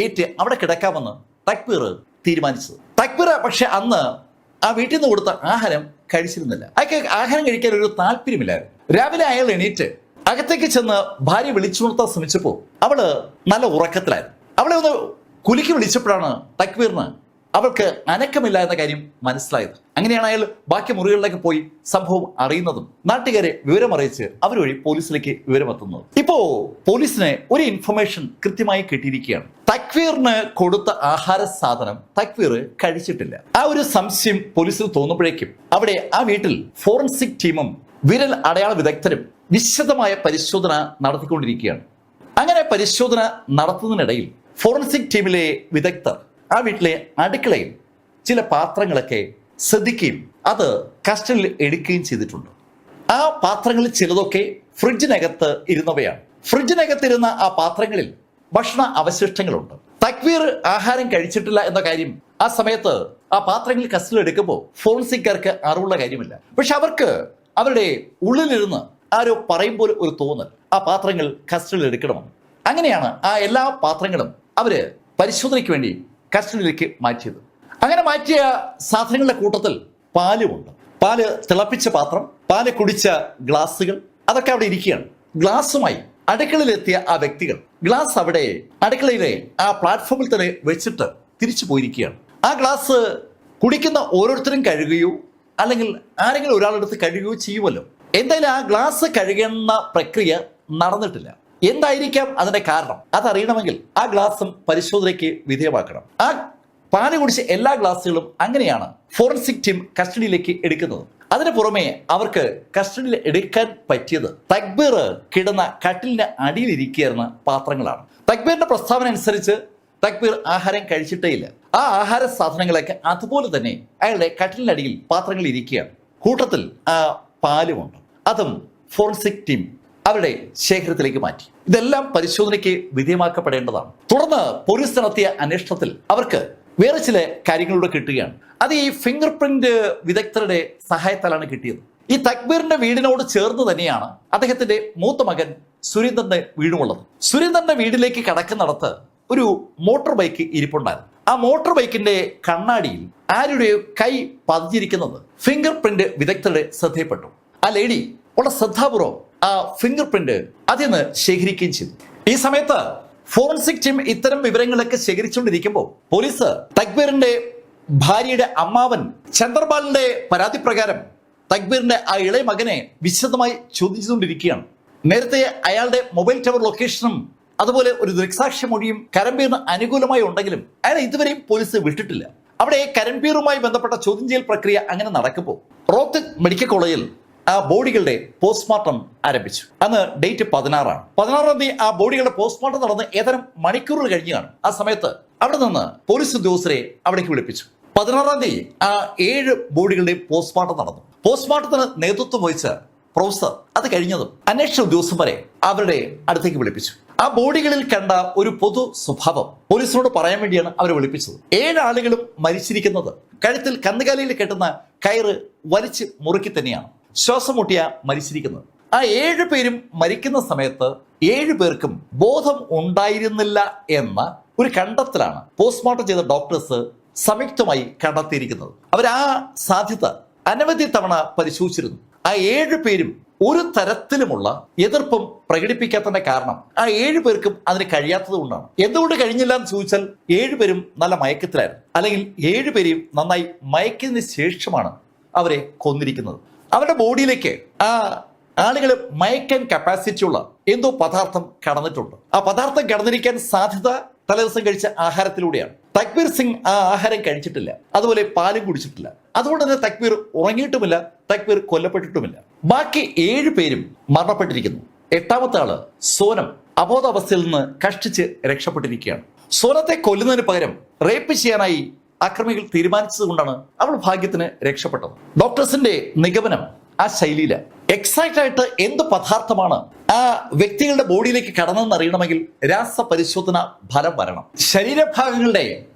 ഏറ്റ് അവിടെ കിടക്കാമെന്ന് തക്വീർ തീരുമാനിച്ചത്. തക്വീർ പക്ഷെ അന്ന് ആ വീട്ടിൽ നിന്ന് കൊടുത്ത ആഹാരം കഴിച്ചിരുന്നില്ല. അയാൾക്ക് ആഹാരം കഴിക്കാൻ ഒരു താല്പര്യമില്ലായിരുന്നു. രാവിലെ അയാൾ എണീറ്റ് അകത്തേക്ക് ചെന്ന് ഭാര്യ വിളിച്ചുണർത്താൻ ശ്രമിച്ചപ്പോൾ അവള് നല്ല ഉറക്കത്തിലായിരുന്നു. അവളെ ഒന്ന് കുലുക്കി വിളിച്ചപ്പോഴാണ് തക്വീറിന് അവൾക്ക് അനക്കമില്ല എന്ന കാര്യം മനസ്സിലായത്. അങ്ങനെയാണ് അയാൾ ബാക്കി മുറികളിലേക്ക് പോയി സംഭവം അറിയുന്നതും നാട്ടുകാരെ വിവരമറിയിച്ച് അവർ വഴി പോലീസിലേക്ക് വിവരമെത്തുന്നത്. ഇപ്പോ പോലീസിന് ഒരു ഇൻഫർമേഷൻ കൃത്യമായി കിട്ടിയിരിക്കുകയാണ്. തക്വീറിന് കൊടുത്ത ആഹാര സാധനം തക്വീർ കഴിച്ചിട്ടില്ല. ആ ഒരു സംശയം പോലീസിൽ തോന്നുമ്പോഴേക്കും അവിടെ ആ വീട്ടിൽ ഫോറൻസിക് ടീമും വിരൽ അടയാള വിദഗ്ധരും വിശദമായ പരിശോധന നടത്തിക്കൊണ്ടിരിക്കുകയാണ്. അങ്ങനെ പരിശോധന നടത്തുന്നതിനിടയിൽ ഫോറൻസിക് ടീമിലെ വിദഗ്ധർ ആ വീട്ടിലെ അടുക്കളയിൽ ചില പാത്രങ്ങളൊക്കെ ശ്രദ്ധിക്കുകയും അത് കസ്റ്റഡിയിൽ എടുക്കുകയും ചെയ്തിട്ടുണ്ട്. ആ പാത്രങ്ങളിൽ ചിലതൊക്കെ ഫ്രിഡ്ജിനകത്ത് ഇരുന്നവയാണ്. ഫ്രിഡ്ജിനകത്തിരുന്ന ആ പാത്രങ്ങളിൽ ഭക്ഷണ അവശിഷ്ടങ്ങളുണ്ട്. തക്വീർ ആഹാരം കഴിച്ചിട്ടില്ല എന്ന കാര്യം ആ സമയത്ത് ആ പാത്രങ്ങളിൽ കസ്റ്റഡിയിൽ എടുക്കുമ്പോൾ ഫോറൻസിക്കാർക്ക് അറിവുള്ള കാര്യമില്ല. പക്ഷെ അവർക്ക് അവരുടെ ഉള്ളിലിരുന്ന് ആരോ പറയുമ്പോൾ ഒരു തോന്നൽ ആ പാത്രങ്ങൾ കസ്റ്റഡിയിൽ എടുക്കണമെന്ന്. അങ്ങനെയാണ് ആ എല്ലാ പാത്രങ്ങളും അവര് പരിശോധനയ്ക്ക് വേണ്ടി കസ്റ്റഡിയിലേക്ക് മാറ്റിയത്. അങ്ങനെ മാറ്റിയ സാധനങ്ങളുടെ കൂട്ടത്തിൽ പാലുമുണ്ട്. പാല് തിളപ്പിച്ച പാത്രം, പാല് കുടിച്ച ഗ്ലാസുകൾ, അതൊക്കെ അവിടെ ഇരിക്കുകയാണ്. ഗ്ലാസുമായി അടുക്കളയിലെത്തിയ ആ വ്യക്തികൾ ഗ്ലാസ് അവിടെ അടുക്കളയിലെ ആ പ്ലാറ്റ്ഫോമിൽ തന്നെ വെച്ചിട്ട് തിരിച്ചു പോയിരിക്കുകയാണ്. ആ ഗ്ലാസ് കുടിക്കുന്ന ഓരോരുത്തരും കഴുകുകയോ അല്ലെങ്കിൽ ആരെങ്കിലും ഒരാളെടുത്ത് കഴുകുകയോ ചെയ്യുമല്ലോ. എന്തായാലും ആ ഗ്ലാസ് കഴുകുന്ന പ്രക്രിയ നടന്നിട്ടില്ല. എന്തായിരിക്കാം അതിന്റെ കാരണം? അതറിയണമെങ്കിൽ ആ ഗ്ലാസും പരിശോധനയ്ക്ക് വിധേയമാക്കണം. ആ പാല് കുടിച്ച എല്ലാ ഗ്ലാസുകളും അങ്ങനെയാണ് ഫോറൻസിക് ടീം കസ്റ്റഡിയിലേക്ക് എടുക്കുന്നത്. അതിനു പുറമെ അവർക്ക് കസ്റ്റഡിയിൽ എടുക്കാൻ പറ്റിയത് തക്ബീർ കിടന്ന കട്ടിലിന്റെ അടിയിലിരിക്കുന്ന പാത്രങ്ങളാണ്. തക്ബീറിന്റെ പ്രസ്താവന അനുസരിച്ച് തക്ബീർ ആഹാരം കഴിച്ചിട്ടേയില്ല. ആ ആഹാര സാധനങ്ങളൊക്കെ അതുപോലെ തന്നെ അയാളുടെ കട്ടിലിനടിയിൽ പാത്രങ്ങൾ ഇരിക്കുകയാണ്. കൂട്ടത്തിൽ ആ പാലുമുണ്ട്. അതും ഫോറൻസിക് ടീം അവരുടെ ശേഖരത്തിലേക്ക് മാറ്റി. ഇതെല്ലാം പരിശോധനയ്ക്ക് വിധേയമാക്കപ്പെടേണ്ടതാണ്. തുടർന്ന് പോലീസ് നടത്തിയ അന്വേഷണത്തിൽ അവർക്ക് വേറെ ചില കാര്യങ്ങളിലൂടെ കിട്ടുകയാണ്. അത് ഈ ഫിംഗർ പ്രിന്റ് വിദഗ്ധരുടെ സഹായത്താലാണ് കിട്ടിയത്. ഈ തക്ബീറിന്റെ വീടിനോട് ചേർന്ന് തന്നെയാണ് അദ്ദേഹത്തിന്റെ മൂത്ത മകൻ സുരേന്ദ്രന്റെ വീടുമുള്ളത്. സുരേന്ദ്രന്റെ വീട്ടിലേക്ക് കടക്കുന്നിടത്ത് ഒരു മോട്ടോർ ബൈക്ക് ഇരിപ്പുണ്ടായിരുന്നു. ആ മോട്ടോർ ബൈക്കിന്റെ കണ്ണാടിയിൽ ആരുടെയോ കൈ പതിഞ്ഞിരിക്കുന്നത് ഫിംഗർ പ്രിന്റ് വിദഗ്ധരുടെ ശ്രദ്ധയിൽപ്പെട്ടു. ആ ലേഡി വളരെ ശ്രദ്ധാപൂർവം ആ ഫിംഗർ പ്രിന്റ് അതിൽ നിന്ന് ശേഖരിക്കുകയും ചെയ്തു. ഈ സമയത്ത് ഫോറൻസിക് ടീം ഇത്തരം വിവരങ്ങളൊക്കെ ശേഖരിച്ചുകൊണ്ടിരിക്കുമ്പോൾ പോലീസ് തക്ബീറിന്റെ ഭാര്യയുടെ അമ്മാവൻ ചന്ദ്രപാലിന്റെ പരാതി പ്രകാരം തക്ബീറിന്റെ ആ ഇളയ മകനെ വിശദമായി ചോദ്യം ചെയ്തുകൊണ്ടിരിക്കുകയാണ്. നേരത്തെ അയാളുടെ മൊബൈൽ ടവർ ലൊക്കേഷനും അതുപോലെ ഒരു ദൃക്സാക്ഷി മൊഴിയും കരംബീറിന് അനുകൂലമായി ഉണ്ടെങ്കിലും അയാളെ ഇതുവരെയും പോലീസ് വിട്ടിട്ടില്ല. അവിടെ കരംബീറുമായി ബന്ധപ്പെട്ട ചോദ്യം ചെയ്യൽ പ്രക്രിയ അങ്ങനെ നടക്കുമ്പോൾ റോത്തക് മെഡിക്കൽ കോളേജിൽ ആ ബോഡികളുടെ പോസ്റ്റ്മോർട്ടം ആരംഭിച്ചു. അന്ന് ഡേറ്റ് 16 16-ാം തീയതി ആ ബോഡികളുടെ പോസ്റ്റ്മോർട്ടം നടന്ന് ഏതാനും മണിക്കൂറുകൾ കഴിഞ്ഞാണ്. ആ സമയത്ത് അവിടെ നിന്ന് പോലീസ് ഉദ്യോഗസ്ഥരെ അവിടേക്ക് വിളിപ്പിച്ചു. 16-ാം തീയതി ആ 7 ബോഡികളുടെയും പോസ്റ്റ്മോർട്ടം നടന്നു. പോസ്റ്റ്മോർട്ടത്തിന് നേതൃത്വം വഹിച്ച പ്രൊഫസർ അത് കഴിഞ്ഞതും അന്വേഷണ ഉദ്യോഗസ്ഥന്മാരെ അവരുടെ അടുത്തേക്ക് വിളിപ്പിച്ചു. ആ ബോഡികളിൽ കണ്ട ഒരു പൊതു സ്വഭാവം പോലീസിനോട് പറയാൻ വേണ്ടിയാണ് അവരെ വിളിപ്പിച്ചത്. 7 ആളുകളും മരിച്ചിരിക്കുന്നത് കഴുത്തിൽ കന്നുകാലിയിൽ കെട്ടുന്ന കയറ് വലിച്ച് മുറുക്കി തന്നെയാണ്. ശ്വാസം മുട്ടിയ മരിച്ചിരിക്കുന്നത്. ആ 7 പേരും മരിക്കുന്ന സമയത്ത് 7 പേർക്കും ബോധം ഉണ്ടായിരുന്നില്ല എന്ന ഒരു കണ്ടെത്തലാണ് പോസ്റ്റ്മോർട്ടം ചെയ്ത ഡോക്ടേഴ്സ് സംയുക്തമായി കണ്ടെത്തിയിരിക്കുന്നത്. അവർ ആ സാധ്യത അനവധി തവണ പരിശോധിച്ചിരുന്നു. ആ 7 പേരും ഒരു തരത്തിലുമുള്ള എതിർപ്പും പ്രകടിപ്പിക്കാത്തതിന്റെ കാരണം ആ 7 പേർക്കും അതിന് കഴിയാത്തത് കൊണ്ടാണ്. എന്തുകൊണ്ട് കഴിഞ്ഞില്ല എന്ന് ചോദിച്ചാൽ 7 പേരും നല്ല മയക്കത്തിലായിരുന്നു. അല്ലെങ്കിൽ 7 പേരെയും നന്നായി മയക്കിയതിന് ശേഷമാണ് അവരെ കൊന്നിരിക്കുന്നത്. അവരുടെ ബോഡിയിലേക്ക് ആ ആളുകൾ മയക്കാൻ കപ്പാസിറ്റി ഉള്ള എന്തോ പദാർത്ഥം കടന്നിട്ടുണ്ട്. ആ പദാർത്ഥം കടന്നിരിക്കാൻ സാധ്യത തലേദിവസം കഴിച്ച ആഹാരത്തിലൂടെയാണ്. തക്ബീർ സിംഗ് ആ ആഹാരം കഴിച്ചിട്ടില്ല, അതുപോലെ പാലും കുടിച്ചിട്ടില്ല. അതുകൊണ്ട് തന്നെ തക്ബീർ ഉറങ്ങിയിട്ടുമില്ല, തക്ബീർ കൊല്ലപ്പെട്ടിട്ടുമില്ല. ബാക്കി 7 പേരും മരണപ്പെട്ടിരിക്കുന്നു. 8-ാമത്തെ ആള് സോനം അബോധാവസ്ഥയിൽ നിന്ന് കഷ്ടിച്ച് രക്ഷപ്പെട്ടിരിക്കുകയാണ്. സോനത്തെ കൊല്ലുന്നതിന് പകരം റേപ്പ് ചെയ്യാനായി അക്രമികൾ തീരുമാനിച്ചത് കൊണ്ടാണ് അവൾ ഭാഗ്യത്തിന് രക്ഷപ്പെട്ടത്. ഡോക്ടേഴ്സിന്റെ നിഗമനം ആ ശൈലിയില. എക്സാക്റ്റ് ആയിട്ട് എന്ത് പദാർത്ഥമാണ് ആ വ്യക്തികളുടെ ബോഡിയിലേക്ക് കടന്നെന്ന് അറിയണമെങ്കിൽ രാസപരിശോധന ഫലം വരണം. ശരീരഭാഗങ്ങളുടെ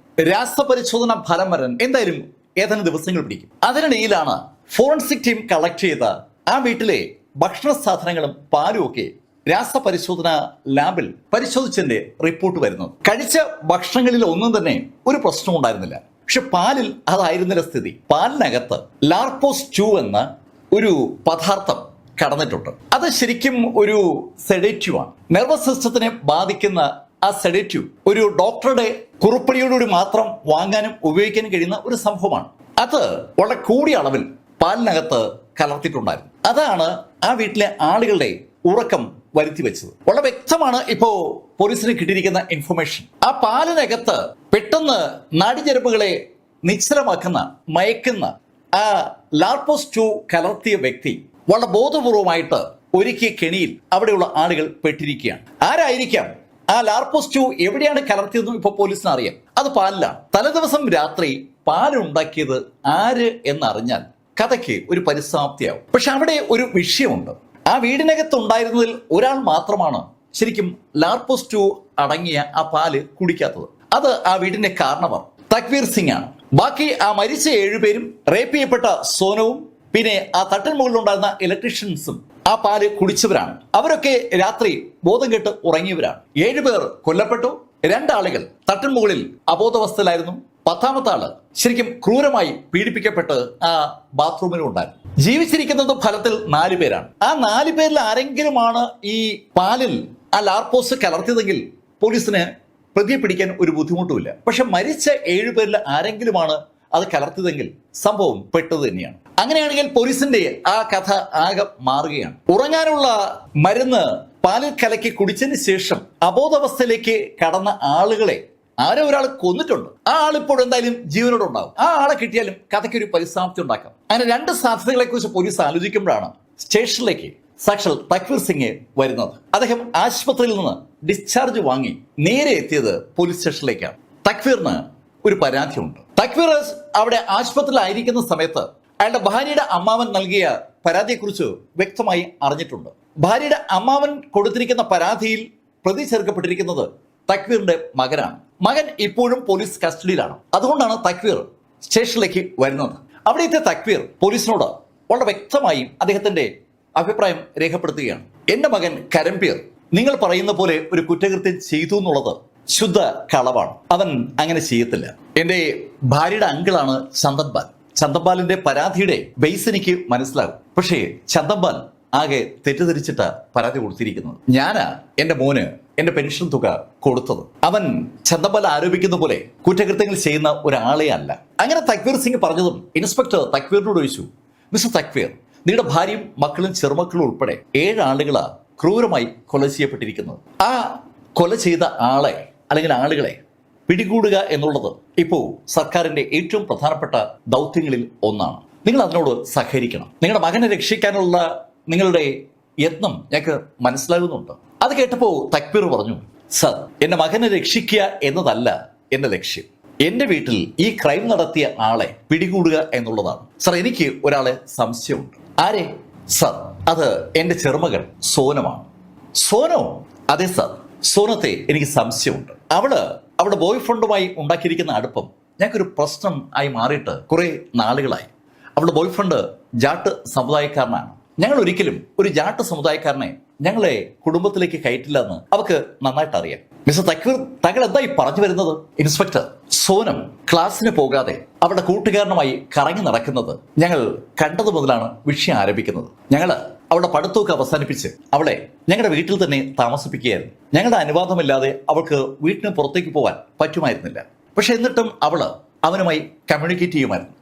രാസപരിശോധന ഫലം വരാൻ എന്തായാലും ഏതാനും ദിവസങ്ങൾ പിടിക്കും. അതിനിടയിലാണ് ഫോറൻസിക് ടീം കളക്ട് ചെയ്ത ആ വീട്ടിലെ ഭക്ഷണ സാധനങ്ങളും പാലും ഒക്കെ രാസപരിശോധന ലാബിൽ പരിശോധിച്ചതിന്റെ റിപ്പോർട്ട് വരുന്നത്. കഴിച്ച ഭക്ഷണങ്ങളിൽ ഒന്നും തന്നെ ഒരു പ്രശ്നം ഉണ്ടായിരുന്നില്ല. പക്ഷെ പാലിൽ അതായിരുന്നില്ല സ്ഥിതി. പാലിനകത്ത് ലാർപോസ് 2 എന്ന ഒരു പദാർത്ഥം കടന്നിട്ടുണ്ട്. അത് ശരിക്കും ഒരു സെഡേറ്റീവ് ആണ്. നെർവസ് സിസ്റ്റത്തിനെ ബാധിക്കുന്ന ആ സെഡേറ്റീവ് ഒരു ഡോക്ടറുടെ കുറിപ്പടിയോടുകൂടി മാത്രം വാങ്ങാനും ഉപയോഗിക്കാനും കഴിയുന്ന ഒരു സംഭവമാണ്. അത് വളരെ കൂടിയ അളവിൽ പാലിനകത്ത് കലർത്തിയിട്ടുണ്ടായിരുന്നു. അതാണ് ആ വീട്ടിലെ ആളുകളുടെ ഉറക്കം വരുത്തി വെച്ചത്. വളരെ വ്യക്തമാണ് ഇപ്പോ പോലീസിന് കിട്ടിയിരിക്കുന്ന ഇൻഫർമേഷൻ. ആ പാലിനകത്ത് പെട്ടെന്ന് നാടിഞരമ്പുകളെ നിശ്ചലമാക്കുന്ന മയക്കുന്ന ആ ലാർപോസ് 2 കലർത്തിയ വ്യക്തി വളരെ ബോധപൂർവമായിട്ട് ഒരുക്കിയ കെണിയിൽ അവിടെയുള്ള ആളുകൾ പെട്ടിരിക്കുകയാണ്. ആരായിരിക്കാം? ആ ലാർപോസ് 2 എവിടെയാണ് കലർത്തിയതെന്നും ഇപ്പൊ പോലീസിന് അറിയാം. അത് പാലിലാണ്. തലേദിവസം രാത്രി പാലുണ്ടാക്കിയത് ആര് എന്നറിഞ്ഞാൽ കഥയ്ക്ക് ഒരു പരിസമാപ്തിയാവും. പക്ഷെ അവിടെ ഒരു വിഷയമുണ്ട്. ആ വീടിനകത്ത് ഉണ്ടായിരുന്നതിൽ ഒരാൾ മാത്രമാണ് ശരിക്കും ലാർപോസ് 2 അടങ്ങിയ ആ പാല് കുടിക്കാത്തത്. അത് ആ വീടിന്റെ കാരണവർ തക്ബീർ സിംഗ് ആണ്. ബാക്കി ആ മരിച്ച 7 പേരും റേപ്പ് ചെയ്യപ്പെട്ട സോനവും പിന്നെ ആ തട്ടിന് മുകളിലുണ്ടായിരുന്ന ഇലക്ട്രീഷ്യൻസും ആ പാല് കുടിച്ചവരാണ്. അവരൊക്കെ രാത്രി ബോധം കെട്ട് ഉറങ്ങിയവരാണ്. 7 പേർ കൊല്ലപ്പെട്ടു. 2 ആളുകൾ തട്ടിന് മുകളിൽ അബോധാവസ്ഥയിലായിരുന്നു. 10-ാമത്തെ ആള് ശരിക്കും ക്രൂരമായി പീഡിപ്പിക്കപ്പെട്ട് ആ ബാത്റൂമിലും ഉണ്ടായിരുന്നു. ജീവിച്ചിരിക്കുന്നത് ഫലത്തിൽ 4 പേരാണ്. ആ 4 പേരിൽ ആരെങ്കിലുമാണ് ഈ പാലിൽ ആ ലാർപോസ് കലർത്തിയതെങ്കിൽ പോലീസിന് പ്രതിയെ പിടിക്കാൻ ഒരു ബുദ്ധിമുട്ടുമില്ല. പക്ഷെ മരിച്ച 7 പേരിൽ ആരെങ്കിലുമാണ് അത് കലർത്തിയതെങ്കിൽ സംഭവം പെട്ടത് തന്നെയാണ്. അങ്ങനെയാണെങ്കിൽ പോലീസിന്റെ ആ കഥ ആകെ മാറുകയാണ്. ഉറങ്ങാനുള്ള മരുന്ന് പാലിൽ കലക്കി കുടിച്ചതിന് ശേഷം അബോധാവസ്ഥയിലേക്ക് കടന്ന ആളുകളെ ആരോ ഒരാൾ കൊന്നിട്ടുണ്ട്. ആ ആൾ ഇപ്പോൾ എന്തായാലും ജീവനോടെ ഉണ്ടാവും. ആ ആളെ കിട്ടിയാലും കഥയ്ക്ക് ഒരു പരിസമാപ്തി ഉണ്ടാക്കാം. അങ്ങനെ രണ്ട് സാധ്യതകളെ കുറിച്ച് പോലീസ് ആലോചിക്കുമ്പോഴാണ് സ്റ്റേഷനിലേക്ക് സാക്ഷാൽ തക്വീർ സിംഗ് വരുന്നത്. അദ്ദേഹം ആശുപത്രിയിൽ നിന്ന് ഡിസ്ചാർജ് വാങ്ങി നേരെ എത്തിയത് പോലീസ് സ്റ്റേഷനിലേക്കാണ്. തക്വീറിന് ഒരു പരാതിയുണ്ട്. തക്വീർ അവിടെ ആശുപത്രിയിലായിരിക്കുന്ന സമയത്ത് അയാളുടെ ഭാര്യയുടെ അമ്മാവൻ നൽകിയ പരാതിയെക്കുറിച്ച് വ്യക്തമായി അറിഞ്ഞിട്ടുണ്ട്. ഭാര്യയുടെ അമ്മാവൻ കൊടുത്തിരിക്കുന്ന പരാതിയിൽ പ്രതി ചേർക്കപ്പെട്ടിരിക്കുന്നത് തക്വീറിന്റെ മകനാണ്. മകൻ ഇപ്പോഴും പോലീസ് കസ്റ്റഡിയിലാണ്. അതുകൊണ്ടാണ് തക്വീർ സ്റ്റേഷനിലേക്ക് വരുന്നത്. അവിടെ എത്തിയ തക്വീർ പോലീസിനോട് വളരെ വ്യക്തമായും അദ്ദേഹത്തിന്റെ അഭിപ്രായം രേഖപ്പെടുത്തുകയാണ്. എന്റെ മകൻ കരംപീർ നിങ്ങൾ പറയുന്ന പോലെ ഒരു കുറ്റകൃത്യം ചെയ്തു എന്നുള്ളത് ശുദ്ധ കളവാണ്. അവൻ അങ്ങനെ ചെയ്യത്തില്ല. എന്റെ ഭാര്യയുടെ അങ്കിളാണ് ചന്ദൻപാൽ. ചന്ദൻപാലിന്റെ പരാതിയുടെ ബേസ് എനിക്ക് മനസ്സിലാകും. പക്ഷേ ചന്ദൻപാൽ ആകെ തെറ്റിദ്ധരിച്ചിട്ട് പരാതി കൊടുത്തിരിക്കുന്നത്. ഞാനാ എന്റെ മോന് എന്റെ പെൻഷൻ തുക കൊടുത്തത്. അവൻ ചന്ദൻപാൽ ആരോപിക്കുന്ന പോലെ കുറ്റകൃത്യങ്ങൾ ചെയ്യുന്ന ഒരാളെ അല്ല. അങ്ങനെ തക്വീർ സിംഗ് പറഞ്ഞതും ഇൻസ്പെക്ടർ തക്വീറിനോട് ചോദിച്ചു, മിസ്റ്റർ തക്വീർ, നിങ്ങളുടെ ഭാര്യയും മക്കളും ചെറുമക്കളും ഉൾപ്പെടെ 7 ആളുകളാ ക്രൂരമായി കൊല ചെയ്യപ്പെട്ടിരിക്കുന്നത്. ആ കൊല ചെയ്ത ആളെ അല്ലെങ്കിൽ ആളുകളെ പിടികൂടുക എന്നുള്ളത് ഇപ്പോൾ സർക്കാരിന്റെ ഏറ്റവും പ്രധാനപ്പെട്ട ദൗത്യങ്ങളിൽ ഒന്നാണ്. നിങ്ങൾ അതിനോട് സഹകരിക്കണം. നിങ്ങളുടെ മകനെ രക്ഷിക്കാനുള്ള നിങ്ങളുടെ യത്നം ഞങ്ങൾക്ക് മനസ്സിലാകുന്നുണ്ട്. അത് കേട്ടപ്പോൾ തക്വീർ പറഞ്ഞു, സർ, എന്റെ മകനെ രക്ഷിക്കുക എന്നതല്ല എന്റെ ലക്ഷ്യം. എന്റെ വീട്ടിൽ ഈ ക്രൈം നടത്തിയ ആളെ പിടികൂടുക എന്നുള്ളതാണ്. സർ, എനിക്ക് ഒരാളെ സംശയമുണ്ട്. ആരെ? സർ, അത് എന്റെ ചെറുമകൾ സോനമാണ്. സോനോ? അതെ സർ, സോനത്തെ എനിക്ക് സംശയമുണ്ട്. അവളുടെ ബോയ് ഫ്രണ്ടുമായി ഉണ്ടാക്കിയിരിക്കുന്ന അടുപ്പം ഞങ്ങൾക്കൊരു പ്രശ്നം ആയി മാറിയിട്ട് കുറെ നാളുകളായി. അവളുടെ ബോയ് ഫ്രണ്ട് ജാട്ട് സമുദായക്കാരനാണ്. ഞങ്ങൾ ഒരിക്കലും ഒരു ജാട്ട് സമുദായക്കാരനെ ഞങ്ങളെ കുടുംബത്തിലേക്ക് കയറ്റില്ല എന്ന് അവർക്ക് നന്നായിട്ട് അറിയാം. മിസ്റ്റർ തക്വീർ, താങ്കൾ എന്തായി പറഞ്ഞു വരുന്നത്? ഇൻസ്പെക്ടർ, സോനം ക്ലാസ്സിന് പോകാതെ അവരുടെ കൂട്ടുകാരനുമായി കറങ്ങി നടക്കുന്നത് ഞങ്ങൾ കണ്ടതു മുതലാണ് വിഷയം ആരംഭിക്കുന്നത്. ഞങ്ങൾ അവളുടെ പഠിത്തമൊക്കെ അവസാനിപ്പിച്ച് അവളെ ഞങ്ങളുടെ വീട്ടിൽ തന്നെ താമസിപ്പിക്കുകയായിരുന്നു. ഞങ്ങളുടെ അനുവാദമില്ലാതെ അവൾക്ക് വീട്ടിന് പുറത്തേക്ക് പോകാൻ പറ്റുമായിരുന്നില്ല. പക്ഷെ എന്നിട്ടും അവനുമായി കമ്മ്യൂണിക്കേറ്റ് ചെയ്യുമായിരുന്നു.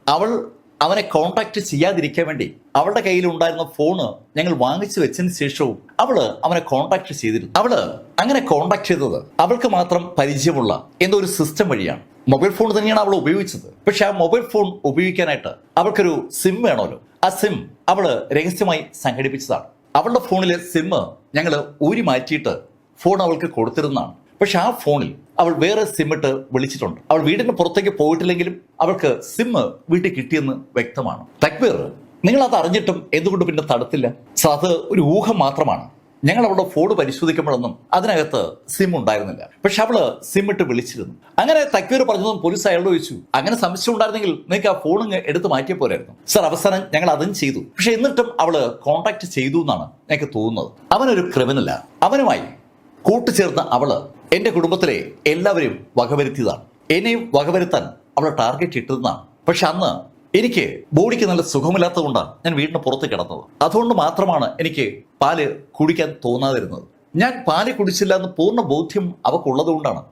അവനെ കോൺടാക്ട് ചെയ്യാതിരിക്കാൻ വേണ്ടി അവളുടെ കയ്യിൽ ഉണ്ടായിരുന്ന ഫോണ് ഞങ്ങൾ വാങ്ങിച്ചു വെച്ചതിന് ശേഷവും അവനെ കോൺടാക്ട് ചെയ്തിരുന്നു. അങ്ങനെ കോൺടാക്ട് ചെയ്തത് അവൾക്ക് മാത്രം പരിചയമുള്ള എന്തോ ഒരു സിസ്റ്റം വഴിയാണ്. മൊബൈൽ ഫോൺ തന്നെയാണ് അവൾ ഉപയോഗിച്ചത്. പക്ഷെ ആ മൊബൈൽ ഫോൺ ഉപയോഗിക്കാനായിട്ട് അവൾക്കൊരു സിം വേണമല്ലോ. ആ സിം രഹസ്യമായി സംഘടിപ്പിച്ചതാണ്. അവളുടെ ഫോണിലെ സിം ഞങ്ങൾ ഊരി മാറ്റിയിട്ട് ഫോൺ അവൾക്ക് കൊടുത്തിരുന്നതാണ്. പക്ഷെ ആ ഫോണിൽ അവൾ വേറെ സിം ഇട്ട് വിളിച്ചിട്ടുണ്ട്. അവൾ വീടിന് പുറത്തേക്ക് പോയിട്ടില്ലെങ്കിലും അവൾക്ക് സിം വീട്ടിൽ കിട്ടിയെന്ന് വ്യക്തമാണ്. തക്വീർ, നിങ്ങൾ അത് അറിഞ്ഞിട്ടും എന്തുകൊണ്ട് പിന്നെ തടുത്തില്ല? സർ, അത് ഒരു ഊഹം മാത്രമാണ്. ഞങ്ങൾ അവളുടെ ഫോൺ പരിശോധിക്കുമ്പോഴൊന്നും അതിനകത്ത് സിം ഉണ്ടായിരുന്നില്ല. പക്ഷെ അവള് സിം ഇട്ട് വിളിച്ചിരുന്നു. അങ്ങനെ തക്വീർ പറഞ്ഞതും പോലീസ് അയാളോട് ചോദിച്ചു, അങ്ങനെ സംശയം ഉണ്ടായിരുന്നെങ്കിൽ നിങ്ങൾക്ക് ആ ഫോൺ എടുത്ത് മാറ്റിയ പോരായിരുന്നു? സർ, അവസാനം ഞങ്ങൾ അതും ചെയ്തു. പക്ഷെ എന്നിട്ടും അവള് കോൺടാക്ട് ചെയ്തു എന്നാണ് ഞങ്ങൾക്ക് തോന്നുന്നത്. അവനൊരു ക്രിമിനലാ. അവനുമായി കൂട്ടുചേർന്ന എന്റെ കുടുംബത്തിലെ എല്ലാവരെയും വകവരുത്തിയതാണ്. എന്നെയും വകവരുത്താൻ അവളെ ടാർഗറ്റ് ഇട്ടതെന്നാണ്. പക്ഷെ അന്ന് എനിക്ക് ബോഡിക്ക് നല്ല സുഖമില്ലാത്തത് കൊണ്ടാണ് ഞാൻ വീടിന് പുറത്ത് കിടന്നത്. അതുകൊണ്ട് മാത്രമാണ് എനിക്ക് പാല് കുടിക്കാൻ തോന്നാതിരുന്നത്. ഞാൻ പാല് കുടിച്ചില്ല എന്ന് പൂർണ്ണ ബോധ്യം അവക്കുള്ളത് കൊണ്ടാണ്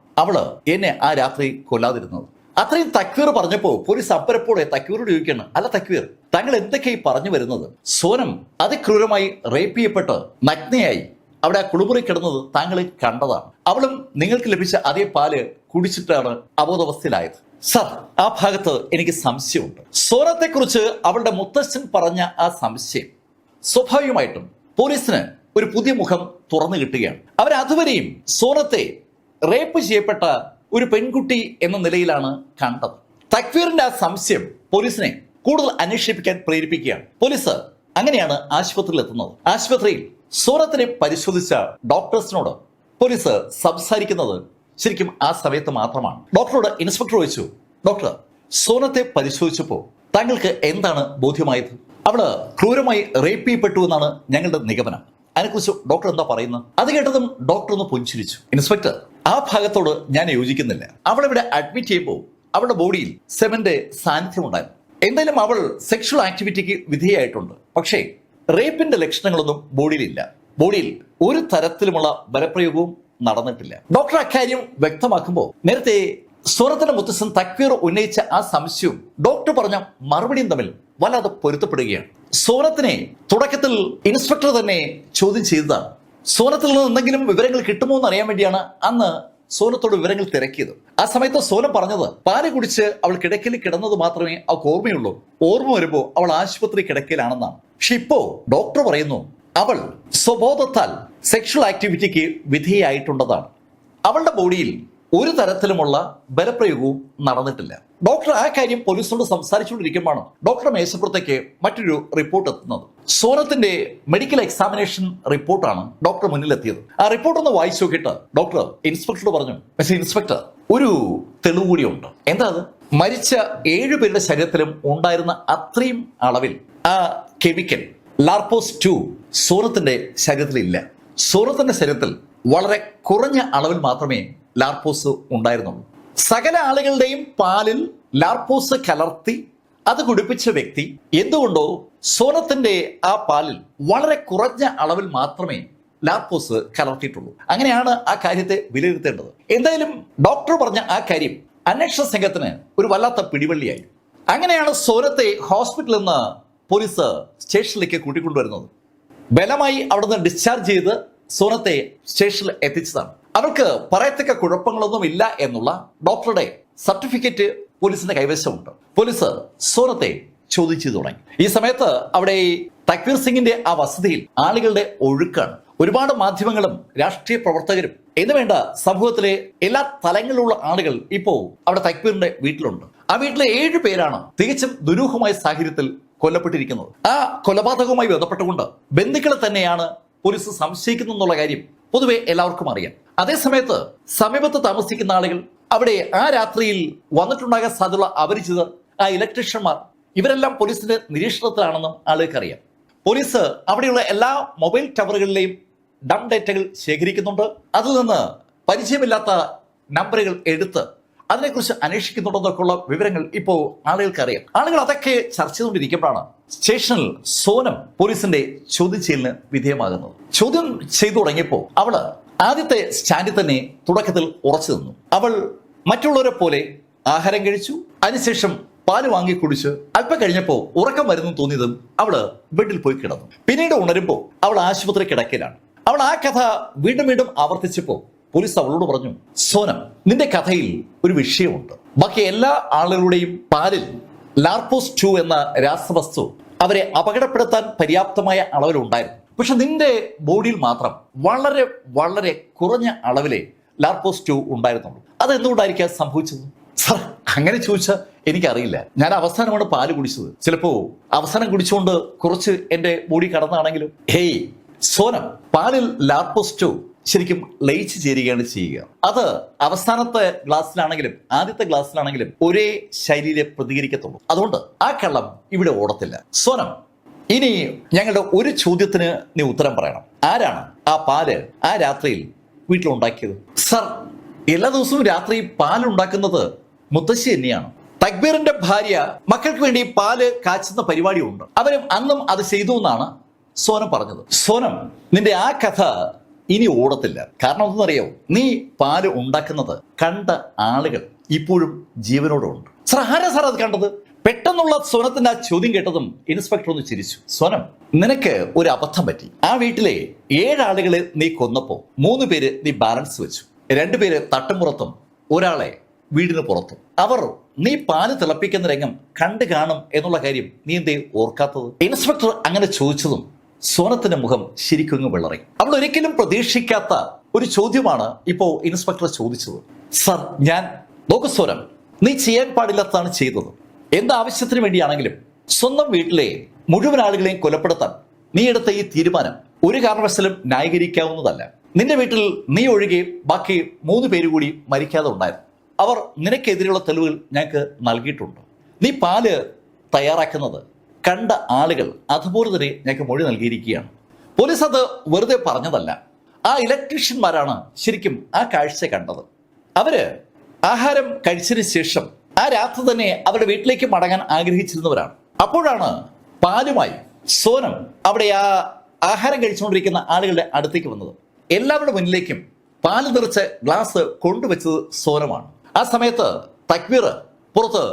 എന്നെ ആ രാത്രി കൊല്ലാതിരുന്നത്. അത്രയും തക്വീർ പറഞ്ഞപ്പോ പോലീസ് അപ്പരപ്പോടെ തക്വീറോട് ചോദിക്കുകയാണ്, അല്ല തക്വീർ, താങ്കൾ എന്തൊക്കെയായി പറഞ്ഞു വരുന്നത്? സോനം അതിക്രൂരമായി റേപ്പ് ചെയ്യപ്പെട്ട് നഗ്നയായി അവിടെ ആ കുളിമുറി കിടന്നത് താങ്കൾ കണ്ടതാണ്. അവളും നിങ്ങൾക്ക് ലഭിച്ച അതേ പാല് കുടിച്ചിട്ടാണ് അബോധാവസ്ഥയിലായത്. സർ, ആ ഭാഗത്ത് എനിക്ക് സംശയമുണ്ട്. സോനത്തെ കുറിച്ച് അവളുടെ മുത്തശ്ശൻ പറഞ്ഞ ആ സംശയം സ്വാഭാവികമായിട്ടും പോലീസിന് ഒരു പുതിയ മുഖം തുറന്നു കിട്ടുകയാണ്. അവരതുവരെയും സോനത്തെ റേപ്പ് ചെയ്യപ്പെട്ട ഒരു പെൺകുട്ടി എന്ന നിലയിലാണ് കണ്ടത്. തക്വീറിന്റെ ആ സംശയം പോലീസിനെ കൂടുതൽ അന്വേഷിപ്പിക്കാൻ പ്രേരിപ്പിക്കുകയാണ്. പോലീസ് അങ്ങനെയാണ് ആശുപത്രിയിൽ എത്തുന്നത്. ആശുപത്രിയിൽ സോനത്തിനെ പരിശോധിച്ച ഡോക്ടേഴ്സിനോട് പോലീസ് സംസാരിക്കുന്നത് ശരിക്കും ആ സമയത്ത് മാത്രമാണ്. ഡോക്ടറോട് ഇൻസ്പെക്ടർ ചോദിച്ചു, ഡോക്ടർ, സോനത്തെ പരിശോധിച്ചപ്പോൾ താങ്കൾക്ക് എന്താണ് ബോധ്യമായത്? അവള് ക്രൂരമായി റേപ്പ് ചെയ്യപ്പെട്ടു എന്നാണ് ഞങ്ങളുടെ നിഗമനം. അതിനെക്കുറിച്ച് ഡോക്ടർ എന്താ പറയുന്നത്? അത് കേട്ടതും ഡോക്ടർ ഒന്ന് പുഞ്ചിരിച്ചു. ഇൻസ്പെക്ടർ, ആ ഭാഗത്തോട് ഞാൻ യോജിക്കുന്നില്ല. അവളിവിടെ അഡ്മിറ്റ് ചെയ്യുമ്പോൾ അവളുടെ ബോഡിയിൽ സെമന്റെ സാന്നിധ്യം ഉണ്ടായിരുന്നു. എന്തായാലും അവൾ സെക്ഷൽ ആക്ടിവിറ്റിക്ക് വിധേയായിട്ടുണ്ട്. പക്ഷേ റേപ്പിന്റെ ലക്ഷണങ്ങളൊന്നും ബോഡിയിലില്ല. ബോഡിയിൽ ഒരു തരത്തിലുമുള്ള ബലപ്രയോഗവും നടന്നിട്ടില്ല. ഡോക്ടർ അക്കാര്യം വ്യക്തമാക്കുമ്പോൾ നേരത്തെ സോനത്തിന്റെ മുത്തശ്ശൻ തക്വീർ ഉന്നയിച്ച ആ സംശയവും ഡോക്ടർ പറഞ്ഞ മറുപടിയും തമ്മിൽ വല്ലാതെ പൊരുത്തപ്പെടുകയാണ്. സോനത്തിനെ തുടക്കത്തിൽ ഇൻസ്പെക്ടർ തന്നെ ചോദ്യം ചെയ്തതാണ്. സോനത്തിൽ നിന്ന് എന്തെങ്കിലും വിവരങ്ങൾ കിട്ടുമോ എന്ന് അറിയാൻ വേണ്ടിയാണ് അന്ന് സോനത്തോട് വിവരങ്ങൾ തിരക്കിയത്. ആ സമയത്ത് സോനം പറഞ്ഞത് പാല് കുടിച്ച് അവൾ കിടക്കയിൽ കിടന്നത് മാത്രമേ അവൾക്ക് ഓർമ്മയുള്ളൂ. ഓർമ്മ വരുമ്പോൾ അവൾ ആശുപത്രി കിടക്കയിലാണെന്നാണ്. പക്ഷെ ഇപ്പോ ഡോക്ടർ പറയുന്നു അവൾ സ്വബോധത്താൽ സെക്ഷൽ ആക്ടിവിറ്റിക്ക് വിധേയായിട്ടുണ്ടെന്നാണ്. അവളുടെ ബോഡിയിൽ ഒരു തരത്തിലുമുള്ള ബലപ്രയോഗവും നടന്നിട്ടില്ല. ഡോക്ടർ ആ കാര്യം പോലീസിനോട് സംസാരിച്ചുകൊണ്ടിരിക്കുമ്പോഴാണ് ഡോക്ടറുടെ മേശപ്പുറത്തേക്ക് മറ്റൊരു റിപ്പോർട്ട് എത്തുന്നത്. സോനത്തിന്റെ മെഡിക്കൽ എക്സാമിനേഷൻ റിപ്പോർട്ടാണ് ഡോക്ടർ മുന്നിലെത്തിയത്. ആ റിപ്പോർട്ട് ഒന്ന് വായിച്ചു നോക്കിയിട്ട് ഡോക്ടർ ഇൻസ്പെക്ടറോട് പറഞ്ഞു, മിസ്റ്റർ ഇൻസ്പെക്ടർ, ഒരു തെളിവ് കൂടിയുണ്ട്. എന്താ അത്? മരിച്ച 7 പേരുടെ ശരീരത്തിലും ഉണ്ടായിരുന്ന അത്രയും അളവിൽ ആ കെമിക്കൽ ലാർപോസ് 2 സോനത്തിന്റെ ശരീരത്തിലില്ല. സോനത്തിന്റെ ശരീരത്തിൽ വളരെ കുറഞ്ഞ അളവിൽ മാത്രമേ ലാർപോസ് ഉണ്ടായിരുന്നുള്ളൂ. സകല ആളുകളുടെയും പാലിൽ ലാർപോസ് കലർത്തി അത് കുടിപ്പിച്ച വ്യക്തി എന്തുകൊണ്ടോ സോനത്തിന്റെ ആ പാലിൽ വളരെ കുറഞ്ഞ അളവിൽ മാത്രമേ ലാർപോസ് കലർത്തിയിട്ടുള്ളൂ. അങ്ങനെയാണ് ആ കാര്യത്തെ വിലയിരുത്തേണ്ടത്. എന്തായാലും ഡോക്ടർ പറഞ്ഞ ആ കാര്യം അന്വേഷണ സംഘത്തിന് ഒരു വല്ലാത്ത പിടിവള്ളിയായി. അങ്ങനെയാണ് സോനത്തെ ഹോസ്പിറ്റലിൽ നിന്ന് പോലീസ് സ്റ്റേഷനിലേക്ക് കൂട്ടിക്കൊണ്ടുവരുന്നത്. ബലമായി അവിടെ നിന്ന് ഡിസ്ചാർജ് ചെയ്ത് സോനത്തെ സ്റ്റേഷനിൽ എത്തിച്ചതാണ്. അവർക്ക് പറയത്തക്ക കുഴപ്പങ്ങളൊന്നും ഇല്ല എന്നുള്ള ഡോക്ടറുടെ സർട്ടിഫിക്കറ്റ് പോലീസിന്റെ കൈവശമുണ്ട്. പോലീസ് സോനത്തെ ചോദ്യം ചെയ്തു തുടങ്ങി. ഈ സമയത്ത് അവിടെ തക്വീർ സിംഗിന്റെ ആ വസതിയിൽ ആളുകളുടെ ഒഴുക്കാണ്. ഒരുപാട് മാധ്യമങ്ങളും രാഷ്ട്രീയ പ്രവർത്തകരും എന്ന് വേണ്ട സമൂഹത്തിലെ എല്ലാ തലങ്ങളിലുള്ള ആളുകൾ ഇപ്പോ അവിടെ തക്വീറിന്റെ വീട്ടിലുണ്ട്. ആ വീട്ടിലെ 7 പേരാണ് തികച്ചും ദുരൂഹമായ സാഹചര്യത്തിൽ കൊല്ലപ്പെട്ടിരിക്കുന്നത്. ആ കൊലപാതകവുമായി ബന്ധപ്പെട്ടുകൊണ്ട് ബന്ധുക്കളെ തന്നെയാണ് പോലീസ് സംശയിക്കുന്നു കാര്യം പൊതുവെ എല്ലാവർക്കും അറിയാം. അതേസമയത്ത് സമീപത്ത് താമസിക്കുന്ന ആളുകൾ, അവിടെ ആ രാത്രിയിൽ വന്നിട്ടുണ്ടാകാൻ സാധ്യതയുള്ള അപരിചിതർ, ആ ഇലക്ട്രീഷ്യന്മാർ, ഇവരെല്ലാം പോലീസിന്റെ നിരീക്ഷണത്തിലാണെന്നും ആളുകൾക്ക് അറിയാം. പോലീസ് അവിടെയുള്ള എല്ലാ മൊബൈൽ ടവറുകളിലെയും ഡം ഡേറ്റകൾ ശേഖരിക്കുന്നുണ്ട്. അതിൽ നിന്ന് പരിചയമില്ലാത്ത നമ്പറുകൾ എടുത്ത് അതിനെക്കുറിച്ച് അന്വേഷിക്കുന്നുണ്ടെന്നൊക്കെയുള്ള വിവരങ്ങൾ ഇപ്പോൾ ആളുകൾക്ക് അറിയാം. ആളുകൾ അതൊക്കെ ചർച്ച ചെയ്തുകൊണ്ടിരിക്കുമ്പോഴാണ് സ്റ്റേഷനിൽ സോനം പോലീസിന്റെ ചോദ്യം ചെയ്യലിന് വിധേയമാകുന്നത്. ചോദ്യം ചെയ്തു തുടങ്ങിയപ്പോൾ അവള് ആദ്യത്തെ സ്റ്റാൻഡിൽ തന്നെ തുടക്കത്തിൽ ഉറച്ചു നിന്നു. അവൾ മറ്റുള്ളവരെ പോലെ ആഹാരം കഴിച്ചു. അതിനുശേഷം പാല് വാങ്ങി കുടിച്ച് അല്പം കഴിഞ്ഞപ്പോൾ ഉറക്കം വരുന്നു തോന്നിയതും അവള് ബെഡിൽ പോയി കിടന്നു. പിന്നീട് ഉണരുമ്പോൾ അവൾ ആശുപത്രി കിടക്കയിലാണ്. അവൾ ആ കഥ വീണ്ടും വീണ്ടും ആവർത്തിച്ചപ്പോൾ പോലീസ് അവളോട് പറഞ്ഞു, സോനം, നിന്റെ കഥയിൽ ഒരു വിഷയമുണ്ട്. ബാക്കി എല്ലാ ആളുകളുടെയും പാലിൽ ലാർപോസ് 2 എന്ന രാസവസ്തു അവരെ അപകടപ്പെടുത്താൻ പര്യാപ്തമായ അളവിലുണ്ടായിരുന്നു. പക്ഷെ നിന്റെ ബോഡിയിൽ മാത്രം വളരെ വളരെ കുറഞ്ഞ അളവിലെ ലാർപോസ് 2 ഉണ്ടായിരുന്നുള്ളൂ. അത് എന്തുകൊണ്ടായിരിക്കാം സംഭവിച്ചത്? സർ, അങ്ങനെ ചോദിച്ചാൽ എനിക്കറിയില്ല. ഞാൻ അവസാനമാണ് പാല് കുടിച്ചത്. ചിലപ്പോ അവസാനം കുടിച്ചുകൊണ്ട് കുറച്ച് എന്റെ ബോഡി കടന്നാണെങ്കിലും. ഹേയ് സോനം, പാലിൽ ലാർപോസ് 2 ശരിക്കും ലയിച്ചു ചേരുകയാണ് ചെയ്യുക. അത് അവസാനത്തെ ഗ്ലാസ്സിലാണെങ്കിലും ആദ്യത്തെ ഗ്ലാസ്സിലാണെങ്കിലും ഒരേ ശൈലിയിലെ പ്രതികരിക്കത്തുള്ളൂ. അതുകൊണ്ട് ആ കള്ളം ഇവിടെ ഓടത്തില്ല. സോനം, ഇനി ഞങ്ങളുടെ ഒരു ചോദ്യത്തിന് നീ ഉത്തരം പറയണം. ആരാണ് ആ പാല് ആ രാത്രിയിൽ വീട്ടിലുണ്ടാക്കിയത്? സർ, എല്ലാ ദിവസവും രാത്രി പാലുണ്ടാക്കുന്നത് മുത്തശ്ശി തന്നെയാണ്. തക്ബീറിന്റെ ഭാര്യ മക്കൾക്ക് വേണ്ടി പാല് കാച്ചുന്ന പരിപാടിയുണ്ട്. അവരും അന്നും അത് ചെയ്തു എന്നാണ് സോനം പറഞ്ഞത്. സോനം, നിന്റെ ആ കഥ ഇനി ഓടത്തില്ല. കാരണം എന്തെന്നറിയോ? നീ പാല് ഉണ്ടാക്കുന്നത് കണ്ട ആളുകൾ ഇപ്പോഴും ജീവനോടെ ഉണ്ട്. സർ, ആരാ സാർ അത് കണ്ടത്? പെട്ടെന്നുള്ള സോനത്തിന്റെ ആ ചോദ്യം കേട്ടതും ഇൻസ്പെക്ടർ ഒന്ന് ചിരിച്ചു. സോനം, നിനക്ക് ഒരു അബദ്ധം പറ്റി. ആ വീട്ടിലെ 7 ആളുകളെ നീ കൊന്നപ്പോ 3 പേര് നീ ബാലൻസ് വെച്ചു. 2 പേര് തട്ടുമുറത്തും ഒരാളെ വീടിന് പുറത്തും. അവർ നീ പാല് തിളപ്പിക്കുന്ന രംഗം കണ്ടു കാണും എന്നുള്ള കാര്യം നീ എന്തേ ഓർക്കാത്തത്? ഇൻസ്പെക്ടർ അങ്ങനെ ചോദിച്ചതും സോനത്തിന്റെ മുഖം ശരിക്കും വിളറി. അവൾ ഒരിക്കലും പ്രതീക്ഷിക്കാത്ത ഒരു ചോദ്യമാണ് ഇപ്പോ ഇൻസ്പെക്ടർ ചോദിച്ചത്. സർ, ഞാൻ നോക്കൂ സോനം, നീ ചെയ്യാൻ പാടില്ലാത്തതാണ് ചെയ്തത്. എന്താവശ്യത്തിന് വേണ്ടിയാണെങ്കിലും സ്വന്തം വീട്ടിലെ മുഴുവൻ ആളുകളെയും കൊലപ്പെടുത്താൻ നീ എടുത്ത ഈ തീരുമാനം ഒരു കാരണവശാലും ന്യായീകരിക്കാവുന്നതല്ല. നിന്റെ വീട്ടിൽ നീ ഒഴികെ ബാക്കി 3 പേര് കൂടി മരിക്കാതെ ഉണ്ടായിരുന്നു. അവർ നിനക്കെതിരെയുള്ള തെളിവുകൾ ഞങ്ങൾക്ക് നൽകിയിട്ടുണ്ട്. നീ പാല് തയ്യാറാക്കുന്നത് കണ്ട ആളുകൾ അതുപോലെ തന്നെ ഞങ്ങൾക്ക് മൊഴി നൽകിയിരിക്കുകയാണ്. പോലീസ് അത് വെറുതെ പറഞ്ഞതല്ല. ആ ഇലക്ട്രീഷ്യന്മാരാണ് ശരിക്കും ആ കാഴ്ച കണ്ടത്. അവര് ആഹാരം കഴിച്ചതിന് ശേഷം ആ രാത്രി തന്നെ അവരുടെ വീട്ടിലേക്ക് മടങ്ങാൻ ആഗ്രഹിച്ചിരുന്നവരാണ്. അപ്പോഴാണ് പാലുമായി സോനം അവിടെ ആ ആഹാരം കഴിച്ചുകൊണ്ടിരിക്കുന്ന ആളുകളുടെ അടുത്തേക്ക് വന്നത്. എല്ലാവരുടെ മുന്നിലേക്കും പാല് നിറച്ച ഗ്ലാസ് കൊണ്ടുവച്ചത് സോനമാണ്. ആ സമയത്ത് തക്വീർ പുറത്ത്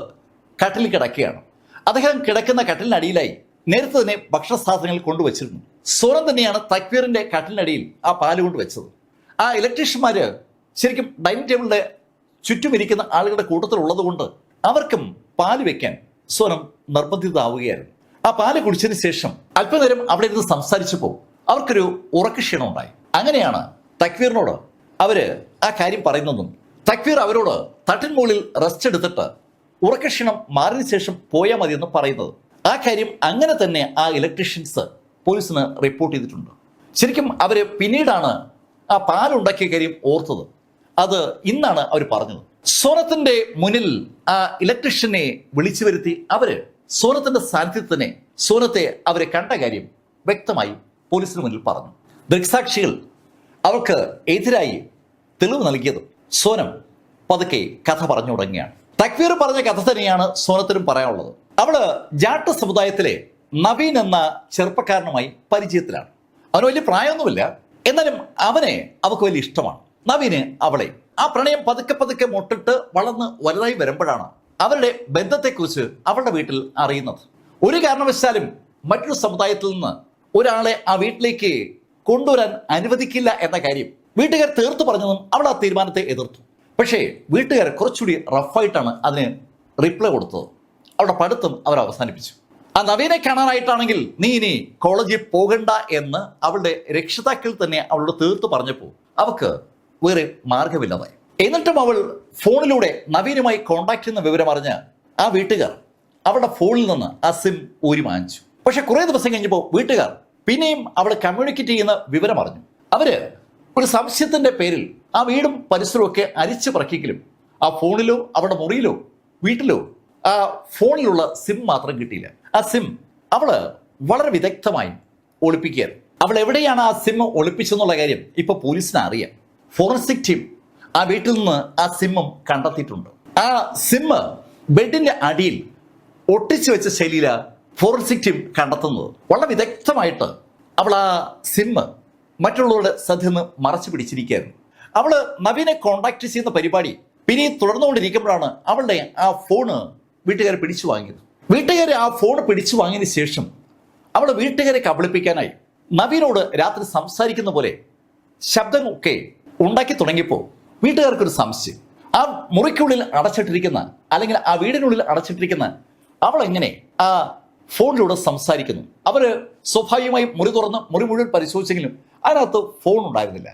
കട്ടിൽ കിടക്കുകയാണ്. അദ്ദേഹം കിടക്കുന്ന കട്ടിലിനടിയിലായി നേരത്തെ തന്നെ ഭക്ഷണ സാധനങ്ങൾ കൊണ്ടുവച്ചിരുന്നു. സോനം തന്നെയാണ് തക്വീറിന്റെ കട്ടിലിനടിയിൽ ആ പാല് കൊണ്ട് വെച്ചത്. ആ ഇലക്ട്രീഷ്യന്മാര് ശരിക്കും ഡൈനിങ് ടേബിളിന്റെ ചുറ്റും ഇരിക്കുന്ന ആളുകളുടെ കൂട്ടത്തിലുള്ളത് കൊണ്ട് അവർക്കും പാല് വെക്കാൻ സോനം നിർബന്ധിതമാവുകയായിരുന്നു. ആ പാല് കുടിച്ചതിന് ശേഷം അല്പനേരം അവിടെ ഇരുന്ന് സംസാരിച്ചപ്പോൾ അവർക്കൊരു ഉറക്കക്ഷീണം ഉണ്ടായി. അങ്ങനെയാണ് തക്വീറിനോട് അവര് ആ കാര്യം പറയുന്നതും തക്വീർ അവരോട് തട്ടിന് മുകളിൽ റെസ്റ്റ് എടുത്തിട്ട് ഉറക്കക്ഷീണം മാറിയതിനു ശേഷം പോയാൽ മതിയെന്ന് പറയുന്നത്. ആ കാര്യം അങ്ങനെ തന്നെ ആ ഇലക്ട്രീഷ്യൻസ് പോലീസിന് റിപ്പോർട്ട് ചെയ്തിട്ടുണ്ട്. ശരിക്കും അവര് പിന്നീടാണ് ആ പാലുണ്ടാക്കിയ കാര്യം ഓർത്തത്. അത് ഇന്നാണ് അവർ പറഞ്ഞത്. സോനത്തിന്റെ മുന്നിൽ ആ ഇലക്ട്രീഷ്യനെ വിളിച്ചു വരുത്തി അവര് സോനത്തിന്റെ സാന്നിധ്യത്തിൽ തന്നെ സോനത്തെ അവരെ കണ്ട കാര്യം വ്യക്തമായി പോലീസിന് മുന്നിൽ പറഞ്ഞു. ദൃക്സാക്ഷികൾ അവർക്ക് എതിരായി തെളിവ് നൽകിയതും സോനം പതുക്കെ കഥ പറഞ്ഞു തുടങ്ങിയാണ്. തക്വീർ പറഞ്ഞ കഥ തന്നെയാണ് സോനത്തിനും പറയാനുള്ളത്. അവള് ജാട്ട് സമുദായത്തിലെ നവീൻ എന്ന ചെറുപ്പക്കാരനുമായി പരിചയത്തിലാണ്. അവന് വലിയ പ്രായമൊന്നുമില്ല, എന്നാലും അവനെ അവൾക്ക് വലിയ ഇഷ്ടമാണ്. നവീന് അവളെ. ആ പ്രണയം പതുക്കെ പതുക്കെ മുട്ടിട്ട് വളർന്ന് വലുതായി വരുമ്പോഴാണ് അവരുടെ ബന്ധത്തെക്കുറിച്ച് അവളുടെ വീട്ടിൽ അറിയുന്നത്. ഒരു കാരണവശാലും മറ്റൊരു സമുദായത്തിൽ നിന്ന് ഒരാളെ ആ വീട്ടിലേക്ക് കൊണ്ടുവരാൻ അനുവദിക്കില്ല എന്ന കാര്യം വീട്ടുകാർ തീർത്തു പറഞ്ഞതും അവൾ ആ തീരുമാനത്തെ എതിർത്തു. പക്ഷേ വീട്ടുകാർ കുറച്ചുകൂടി റഫായിട്ടാണ് അതിന് റിപ്ലൈ കൊടുത്തത്. അവളുടെ പഠിത്തം അവർ അവസാനിപ്പിച്ചു. ആ നവീനെ കാണാനായിട്ടാണെങ്കിൽ നീ ഇനി കോളേജിൽ പോകണ്ട എന്ന് അവളുടെ രക്ഷിതാക്കൾ തന്നെ അവളോട് തീർത്തു പറഞ്ഞപ്പോൾ അവൾക്ക് വേറെ മാർഗമില്ലാതായി. എന്നിട്ടും അവൾ ഫോണിലൂടെ നവീനുമായി കോണ്ടാക്ട് ചെയ്യുന്ന വിവരം അറിഞ്ഞ് ആ വീട്ടുകാർ അവളുടെ ഫോണിൽ നിന്ന് ആ സിം ഊരി വാങ്ങിച്ചു. പക്ഷെ കുറെ ദിവസം കഴിഞ്ഞപ്പോൾ വീട്ടുകാർ പിന്നെയും അവൾ കമ്മ്യൂണിക്കേറ്റ് ചെയ്യുന്ന വിവരം അറിഞ്ഞു. അവര് ഒരു സംശയത്തിന്റെ പേരിൽ ആ വീടും പരിസരവും ഒക്കെ അരിച്ചു പറക്കിക്കലും ആ ഫോണിലോ അവളുടെ മുറിയിലോ വീട്ടിലോ ആ ഫോണിലുള്ള സിം മാത്രം കിട്ടിയില്ല. ആ സിം അവള് വളരെ വിദഗ്ധമായി ഒളിപ്പിക്കുകയാണ്. അവൾ എവിടെയാണ് ആ സിം ഒളിപ്പിച്ചെന്നുള്ള കാര്യം ഇപ്പൊ പോലീസിന് അറിയാം. ഫോറൻസിക് ടീം ആ വീട്ടിൽ നിന്ന് ആ സിമ്മും കണ്ടെത്തിയിട്ടുണ്ട്. ആ സിമ്മ് ബെഡിന്റെ അടിയിൽ ഒട്ടിച്ചു വെച്ച ശൈലിയില ഫോറൻസിക് ടീം കണ്ടെത്തുന്നത്. വളരെ വിദഗ്ധമായിട്ട് അവൾ ആ സിമ്മ് മറ്റുള്ളവരുടെ ശ്രദ്ധ നിന്ന് മറച്ചു പിടിച്ചിരിക്കുകയായിരുന്നു. അവള് നവീനെ കോണ്ടാക്ട് ചെയ്യുന്ന പരിപാടി പിന്നെ തുടർന്നുകൊണ്ടിരിക്കുമ്പോഴാണ് അവളുടെ ആ ഫോണ് വീട്ടുകാർ പിടിച്ചു വാങ്ങിയത്. വീട്ടുകാർ ആ ഫോൺ പിടിച്ചു വാങ്ങിയതിന് ശേഷം അവൾ വീട്ടുകാരെ കബളിപ്പിക്കാനായി നവീനോട് രാത്രി സംസാരിക്കുന്ന പോലെ ശബ്ദമൊക്കെ ഉണ്ടാക്കി തുടങ്ങിയപ്പോൾ വീട്ടുകാർക്കൊരു സംശയം. ആ മുറിക്കുള്ളിൽ അടച്ചിട്ടിരിക്കുന്ന അല്ലെങ്കിൽ ആ വീടിനുള്ളിൽ അടച്ചിട്ടിരിക്കുന്ന അവൾ എങ്ങനെ ആ ഫോണിലൂടെ സംസാരിക്കുന്നു? അവര് സ്വാഭാവികമായി മുറി തുറന്ന് മുറി മുഴുവൻ പരിശോധിച്ചെങ്കിലും അതിനകത്ത് ഫോൺ ഉണ്ടായിരുന്നില്ല.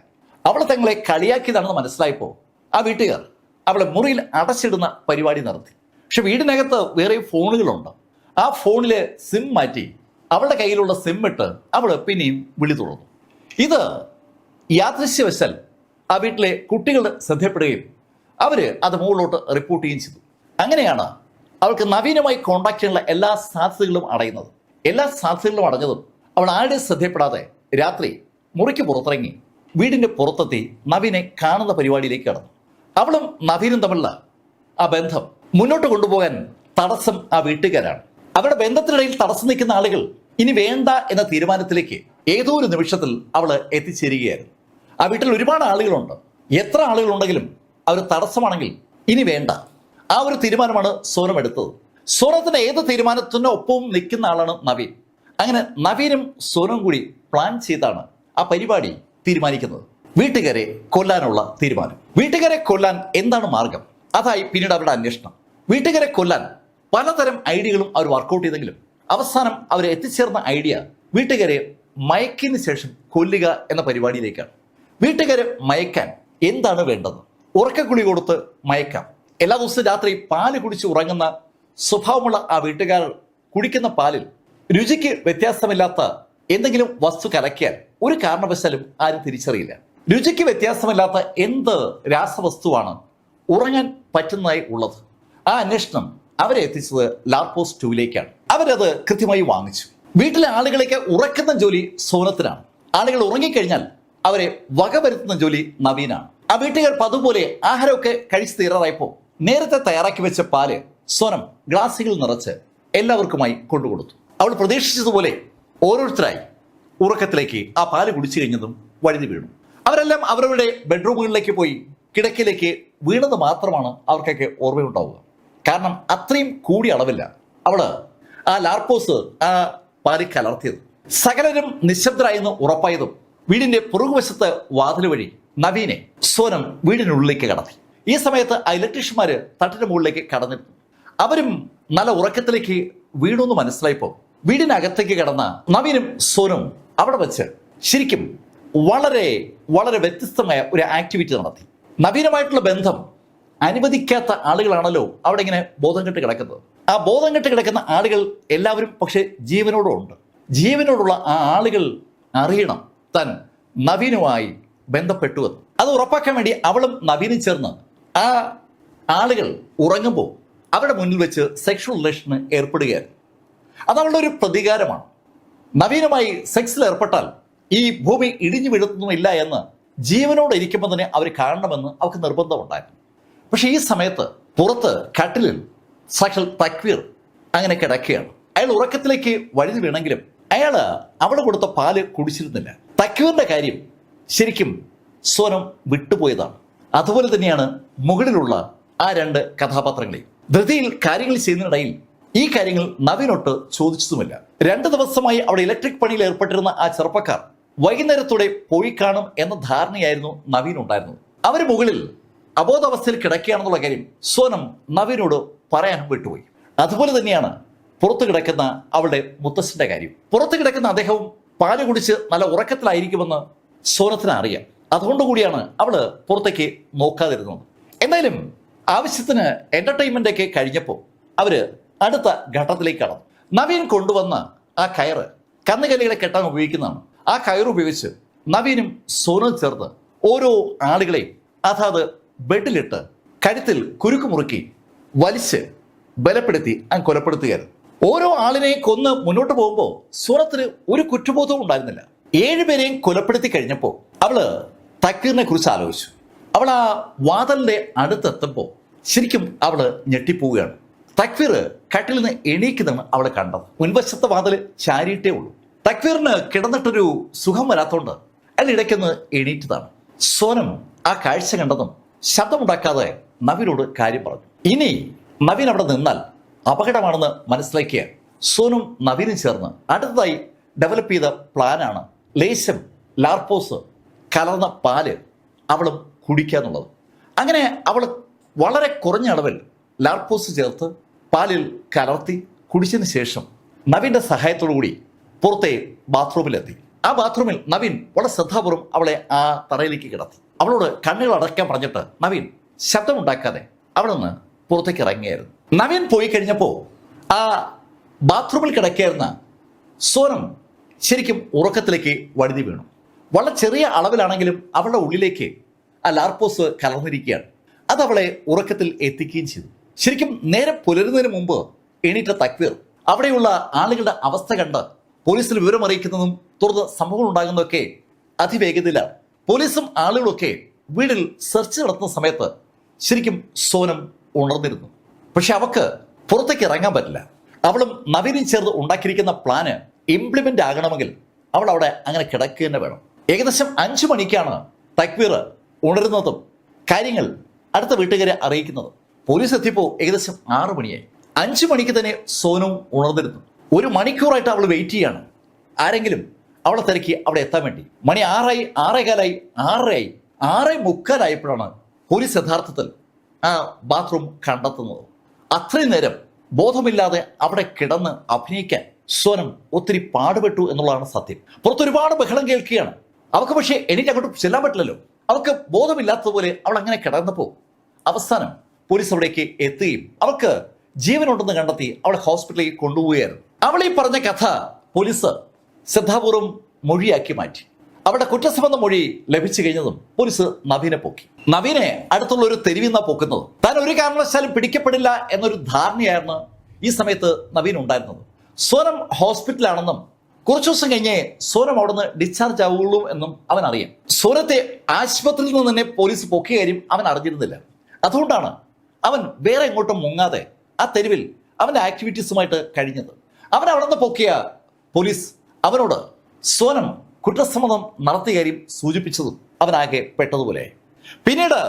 അവളെ തങ്ങളെ കളിയാക്കിയതാണെന്ന് മനസ്സിലായപ്പോൾ ആ വീട്ടുകാർ അവളെ മുറിയിൽ അടച്ചിടുന്ന പരിപാടി നടത്തി. പക്ഷെ വീടിനകത്ത് വേറെ ഫോണുകളുണ്ട്. ആ ഫോണിലെ സിം മാറ്റി അവളുടെ കയ്യിലുള്ള സിം ഇട്ട് അവൾ പിന്നെയും വിളി തുറന്നു. ഇത് യാദൃശ്യവശാൽ ആ വീട്ടിലെ കുട്ടികൾ ശ്രദ്ധപ്പെടുകയും അവര് അത് മുകളിലോട്ട് റിപ്പോർട്ട് ചെയ്യുകയും ചെയ്തു. അങ്ങനെയാണ് അവൾക്ക് നവീനുമായി കോണ്ടാക്ട് ചെയ്യാനുള്ള എല്ലാ സാധ്യതകളും അടയുന്നത്. എല്ലാ സാധ്യതകളും അടഞ്ഞതും അവൾ ആരുടെയും ശ്രദ്ധപ്പെടാതെ രാത്രി മുറിക്ക് പുറത്തിറങ്ങി വീടിന്റെ പുറത്തെത്തി നവീനെ കാണുന്ന പരിപാടിയിലേക്ക് കടന്നു. അവളും നവീനും തമ്മിലുള്ള ആ ബന്ധം മുന്നോട്ട് കൊണ്ടുപോകാൻ തടസ്സം ആ വീട്ടുകാരാണ്. അവരുടെ ബന്ധത്തിനിടയിൽ തടസ്സം നിൽക്കുന്ന ആളുകൾ ഇനി വേണ്ട എന്ന തീരുമാനത്തിലേക്ക് ഏതോ ഒരു നിമിഷത്തിൽ അവൾ എത്തിച്ചേരുകയായിരുന്നു. ആ വീട്ടിൽ ഒരുപാട് ആളുകളുണ്ട്. എത്ര ആളുകളുണ്ടെങ്കിലും അവർ തടസ്സമാണെങ്കിൽ ഇനി വേണ്ട, ആ ഒരു തീരുമാനമാണ് സോനം എടുത്തത്. സോനത്തിന്റെ ഏത് തീരുമാനത്തിന് ഒപ്പവും നിൽക്കുന്ന ആളാണ് നവീൻ. അങ്ങനെ നവീനും സോനവും കൂടി പ്ലാൻ ചെയ്താണ് ആ പരിപാടി തീരുമാനിക്കുന്നത്. വീട്ടുകാരെ കൊല്ലാനുള്ള തീരുമാനം. വീട്ടുകാരെ കൊല്ലാൻ എന്താണ് മാർഗം? അതായി പിന്നീട് അവരുടെ അന്വേഷണം. വീട്ടുകാരെ കൊല്ലാൻ പലതരം ഐഡിയകളും അവർ വർക്കൗട്ട് ചെയ്തെങ്കിലും അവസാനം അവർ എത്തിച്ചേർന്ന ഐഡിയ വീട്ടുകാരെ മയക്കിന് ശേഷം കൊല്ലുക എന്ന പരിപാടിയിലേക്കാണ്. വീട്ടുകാരെ മയക്കാൻ എന്താണ് വേണ്ടത്? ഉറക്കക്കുളി കൊടുത്ത് മയക്കാം. എല്ലാ ദിവസവും രാത്രി പാല് കുടിച്ച് ഉറങ്ങുന്ന സ്വഭാവമുള്ള ആ വീട്ടുകാർ കുടിക്കുന്ന പാലിൽ രുചിക്ക് വ്യത്യാസമില്ലാത്ത എന്തെങ്കിലും വസ്തു കലക്കിയാൽ ഒരു കാരണവശാലും ആരും തിരിച്ചറിയില്ല. രുചിക്ക് വ്യത്യാസമില്ലാത്ത എന്ത് രാസവസ്തുവാണ് ഉറങ്ങാൻ പറ്റുന്നതായി ഉള്ളത്? ആ അന്വേഷണം അവരെ എത്തിച്ചത് ലാർപോസ്റ്റ് 2ലേക്കാണ്. അവരത് കൃത്യമായി വാങ്ങിച്ചു. വീട്ടിലെ ആളുകളേക്ക് ഉറക്കുന്ന ജോലി സോനത്തിനാണ്. ആളുകൾ ഉറങ്ങിക്കഴിഞ്ഞാൽ അവരെ വകവരുത്തുന്ന ജോലി നവീനാണ്. ആ വീട്ടുകാർ പതുപോലെ ആഹാരമൊക്കെ കഴിച്ചു തീരാറായപ്പോൾ നേരത്തെ തയ്യാറാക്കി വെച്ച പാല് സോനം ഗ്ലാസുകൾ നിറച്ച് എല്ലാവർക്കുമായി കൊണ്ടുകൊടുത്തു. അവൾ പ്രതീക്ഷിച്ചതുപോലെ ഓരോരുത്തരായി ഉറക്കത്തിലേക്ക് ആ പാല് കുടിച്ചു കഴിഞ്ഞതും വഴുതി വീണു. അവരെല്ലാം അവരവരുടെ ബെഡ്റൂമുകളിലേക്ക് പോയി കിടക്കയിലേക്ക് വീണത് മാത്രമാണ് അവർക്കൊക്കെ ഓർമ്മയുണ്ടാവുക. കാരണം അത്രയും കൂടിയ അളവില്ല അവള് ആ ലാർപോസ് ആ പാല് കലർത്തിയത്. സകലരും നിശബ്ദരായെന്ന് ഉറപ്പായതും വീടിന്റെ പുറകുവശത്ത് വാതിൽ വഴി നവീനെ സോനം വീടിനുള്ളിലേക്ക് കടത്തി. ഈ സമയത്ത് ആ ഇലക്ട്രീഷ്യന്മാര് തട്ടിന്റെ മുകളിലേക്ക് കടന്നിരുന്നു. അവരും നല്ല ഉറക്കത്തിലേക്ക് വീണെന്ന് മനസ്സിലായപ്പോ വീടിനകത്തേക്ക് കടന്ന നവീനും സോനും അവിടെ വെച്ച് ശരിക്കും വളരെ വളരെ വ്യത്യസ്തമായ ഒരു ആക്ടിവിറ്റി നടത്തി. നവീനുമായിട്ടുള്ള ബന്ധം അനുവദിക്കാത്ത ആളുകളാണല്ലോ അവിടെ ഇങ്ങനെ ബോധം കെട്ട് കിടക്കുന്നത്. ആ ബോധം കെട്ട് കിടക്കുന്ന ആളുകൾ എല്ലാവരും പക്ഷെ ജീവനോടുണ്ട്. ജീവനോടുള്ള ആ ആളുകൾ അറിയണം താൻ നവീനുമായി ബന്ധപ്പെട്ടുവെന്ന്. അത് ഉറപ്പാക്കാൻ വേണ്ടി അവളും നവീനും ചേർന്ന് ആ ആളുകൾ ഉറങ്ങുമ്പോൾ അവരുടെ മുന്നിൽ വെച്ച് സെക്ഷൽ റിലേഷന് ഏർപ്പെടുകയായിരുന്നു. അത് അവളുടെ ഒരു പ്രതികാരമാണ്. നവീനുമായി സെക്സിൽ ഏർപ്പെട്ടാൽ ഈ ഭൂമി ഇടിഞ്ഞു വീഴുന്നില്ല എന്ന് ജീവനോട് ഇരിക്കുമ്പോൾ തന്നെ അവർ കാണണമെന്ന് അവർക്ക് നിർബന്ധമുണ്ടായിരുന്നു. പക്ഷെ ഈ സമയത്ത് പുറത്ത് കട്ടിലിൽ സാക്ഷാൽ തക്വീർ അങ്ങനെ കിടക്കുകയാണ്. അയാൾ ഉറക്കത്തിലേക്ക് വഴുതി വീണെങ്കിലും അയാൾ അവൾ കൊടുത്ത പാല് കുടിച്ചിരുന്നില്ല. തക്വീറിന്റെ കാര്യം ശരിക്കും സോനം വിട്ടുപോയതാണ്. അതുപോലെ തന്നെയാണ് മുകളിലുള്ള ആ രണ്ട് കഥാപാത്രങ്ങളെയും. ധൃതിയിൽ കാര്യങ്ങൾ ചെയ്യുന്നതിനിടയിൽ ഈ കാര്യങ്ങൾ നവീനൊട്ട് ചോദിച്ചതുമില്ല. 2 ദിവസമായി അവിടെ ഇലക്ട്രിക് പണിയിൽ ഏർപ്പെട്ടിരുന്ന ആ ചെറുപ്പക്കാർ വൈകുന്നേരത്തോടെ പോയി കാണും എന്ന ധാരണയായിരുന്നു നവീൻ ഉണ്ടായിരുന്നത്. അവർ മുകളിൽ അബോധാവസ്ഥയിൽ കിടക്കുകയാണെന്നുള്ള കാര്യം സോനം നവീനോട് പറയാൻ വിട്ടുപോയി. അതുപോലെ തന്നെയാണ് പുറത്തു കിടക്കുന്ന അവളുടെ മുത്തശ്ശന്റെ കാര്യം. പുറത്തു കിടക്കുന്ന അദ്ദേഹവും പാല് കുടിച്ച് നല്ല ഉറക്കത്തിലായിരിക്കുമെന്ന് സോനത്തിന് അറിയാം. അതുകൊണ്ടുകൂടിയാണ് അവള് പുറത്തേക്ക് നോക്കാതിരുന്നത്. എന്തായാലും ആവശ്യത്തിന് എന്റർടൈൻമെന്റ് ഒക്കെ കഴിഞ്ഞപ്പോൾ അവര് അടുത്ത ഘട്ടത്തിലേക്ക് കടന്നു. നവീൻ കൊണ്ടുവന്ന ആ കയറ് കന്നുകാലികളെ കെട്ടാൻ ഉപയോഗിക്കുന്നതാണ്. ആ കയറ് ഉപയോഗിച്ച് നവീനും സോനും ചേർന്ന് ഓരോ ആളുകളെയും അതാത് ബെഡിലിട്ട് കഴുത്തിൽ കുരുക്ക് മുറുക്കി വലിച്ച് ബലപ്പെടുത്തി അങ്ങ് കൊലപ്പെടുത്തുകയായിരുന്നു. ഓരോ ആളിനെയും കൊന്ന് മുന്നോട്ട് പോകുമ്പോൾ സോനത്തിന് ഒരു കുറ്റബോധവും ഉണ്ടായിരുന്നില്ല. 7 പേരെയും കൊലപ്പെടുത്തി കഴിഞ്ഞപ്പോൾ അവള് തക്വീറിനെ കുറിച്ച് ആലോചിച്ചു. അവൾ ആ വാതിലിന്റെ അടുത്തെത്തുമ്പോൾ ശരിക്കും അവള് ഞെട്ടിപ്പോവുകയാണ്. തക്വീർ കട്ടിൽ നിന്ന് എണീക്കുന്നതാണ് അവളെ കണ്ടത്. മുൻവശത്തെ വാതിൽ ചാരിയിട്ടേ ഉള്ളൂ. തക്വീറിന് കിടന്നിട്ടൊരു സുഖം വരാത്തോണ്ട് അയാൾ ഇടയ്ക്കൊന്ന് എണീറ്റതാണ്. സോനം ആ കാഴ്ച കണ്ടതും ശബ്ദമുണ്ടാക്കാതെ നവീനോട് കാര്യം പറഞ്ഞു. ഇനി നവീൻ അവിടെ നിന്നാൽ അപകടമാണെന്ന് മനസ്സിലാക്കിയ സോനും നവീനും ചേർന്ന് അടുത്തതായി ഡെവലപ്പ് ചെയ്ത പ്ലാനാണ് ലേശം ലാർപ്പോസ് കലർന്ന പാല് അവളും കുടിക്കുക എന്നുള്ളത്. അങ്ങനെ അവൾ വളരെ കുറഞ്ഞ അളവിൽ ലാർപ്പോസ് ചേർത്ത് പാലിൽ കലർത്തി കുടിച്ചതിന് ശേഷം നവീന്റെ സഹായത്തോടു കൂടി പുറത്തെ ബാത്റൂമിലെത്തി. ആ ബാത്റൂമിൽ നവീൻ വളരെ ശ്രദ്ധാപൂർവ്വം അവളെ ആ തറയിലേക്ക് കിടത്തി. അവളോട് കണ്ണുകൾ അടയ്ക്കാൻ പറഞ്ഞിട്ട് നവീൻ ശബ്ദമുണ്ടാക്കാതെ അവിടെ നിന്ന് പുറത്തേക്ക് ഇറങ്ങിയായിരുന്നു. നവീൻ പോയി കഴിഞ്ഞപ്പോൾ ആ ബാത്റൂമിൽ കിടക്കുകയായിരുന്ന സോനം ശരിക്കും ഉറക്കത്തിലേക്ക് വഴുതി വീണു. വളരെ ചെറിയ അളവിലാണെങ്കിലും അവളുടെ ഉള്ളിലേക്ക് ആ ലാർപ്പോസ് കലർന്നിരിക്കുകയാണ്. അത് അവളെ ഉറക്കത്തിൽ എത്തിക്കുകയും ചെയ്തു. ശരിക്കും നേരെ പുലരുന്നതിന് മുമ്പ് എണീറ്റ തക്വീർ അവിടെയുള്ള ആളുകളുടെ അവസ്ഥ കണ്ട് പോലീസിൽ വിവരം അറിയിക്കുന്നതും തുടർന്ന് സംഭവങ്ങൾ ഉണ്ടാകുന്നതൊക്കെ അതിവേഗതയിലാണ്. പോലീസും ആളുകളൊക്കെ വീടിൽ സെർച്ച് നടത്തുന്ന സമയത്ത് ശരിക്കും സോനം ഉണർന്നിരുന്നു. പക്ഷെ അവക്ക് പുറത്തേക്ക് ഇറങ്ങാൻ പറ്റില്ല. അവളും നവീനും ചേർന്ന് ഉണ്ടാക്കിയിരിക്കുന്ന പ്ലാന് ഇംപ്ലിമെന്റ് ആകണമെങ്കിൽ അവൾ അവിടെ അങ്ങനെ കിടക്കുക തന്നെ വേണം. ഏകദേശം 5 മണിക്കാണ് തക്വീർ ഉണരുന്നതും കാര്യങ്ങൾ അടുത്ത വീട്ടുകാരെ അറിയിക്കുന്നതും. പോലീസ് എത്തിയപ്പോൾ ഏകദേശം 6 മണിയായി. 5 മണിക്ക് തന്നെ സോനും ഉണർന്നിരുന്നു. 1 മണിക്കൂറായിട്ട് അവൾ വെയിറ്റ് ചെയ്യാണ് ആരെങ്കിലും അവളെ തിരക്കി അവിടെ എത്താൻ വേണ്ടി. മണി 6 ആയി, 6:15 6:30 6:45 പോലീസ് യഥാർത്ഥത്തിൽ ആ ബാത്റൂം കണ്ടെത്തുന്നത്. അത്രയും നേരം ബോധമില്ലാതെ അവിടെ കിടന്ന് അഭിനയിക്കാൻ സോനം ഒത്തിരി പാടുപെട്ടു എന്നുള്ളതാണ് സത്യം. പുറത്ത് ഒരുപാട് ബഹളം കേൾക്കുകയാണ്. അവൾക്ക് പക്ഷേ എനിക്ക് അങ്ങോട്ട് ചെല്ലാൻ പറ്റില്ലല്ലോ. അവൾക്ക് ബോധമില്ലാത്തതുപോലെ അവൾ അങ്ങനെ കിടന്നപ്പോൾ അവസാനം പോലീസ് അവിടേക്ക് എത്തുകയും അവൾക്ക് ജീവനുണ്ടെന്ന് കണ്ടെത്തി അവളെ ഹോസ്പിറ്റലിലേക്ക് കൊണ്ടുപോവുകയായിരുന്നു. അവൾ ഈ പറഞ്ഞ കഥ പോലീസ് ശ്രദ്ധാപൂർവം മൊഴിയാക്കി മാറ്റി. അവരുടെ കുറ്റസംബന്ധ മൊഴി ലഭിച്ചു കഴിഞ്ഞതും പോലീസ് നവീനെ പൊക്കി. നവീനെ അടുത്തുള്ള ഒരു തെരുവിന്നാ പൊക്കുന്നത്. താൻ ഒരു കാരണവശാലും പിടിക്കപ്പെടില്ല എന്നൊരു ധാരണയായിരുന്നു ഈ സമയത്ത് നവീൻ ഉണ്ടായിരുന്നത്. സോനം ഹോസ്പിറ്റലാണെന്നും കുറച്ചു ദിവസം കഴിഞ്ഞേ സോനം അവിടുന്ന് ഡിസ്ചാർജ് ആവുള്ളൂ എന്നും അവൻ അറിയാം. സോനത്തെ ആശുപത്രിയിൽ നിന്ന് തന്നെ പോലീസ് പൊക്കിയ കാര്യം അവൻ അറിഞ്ഞിരുന്നില്ല. അതുകൊണ്ടാണ് അവൻ വേറെ എങ്ങോട്ടും മുങ്ങാതെ ആ തെരുവിൽ അവന്റെ ആക്ടിവിറ്റീസുമായിട്ട് കഴിഞ്ഞത്. അവൻ അവിടെ നിന്ന് പൊക്കിയ പോലീസ് അവനോട് സോനം കുറ്റസമ്മതം നടത്തിയ കാര്യം സൂചിപ്പിച്ചതും അവനാകെ പെട്ടതുപോലെയായി. പിന്നീട്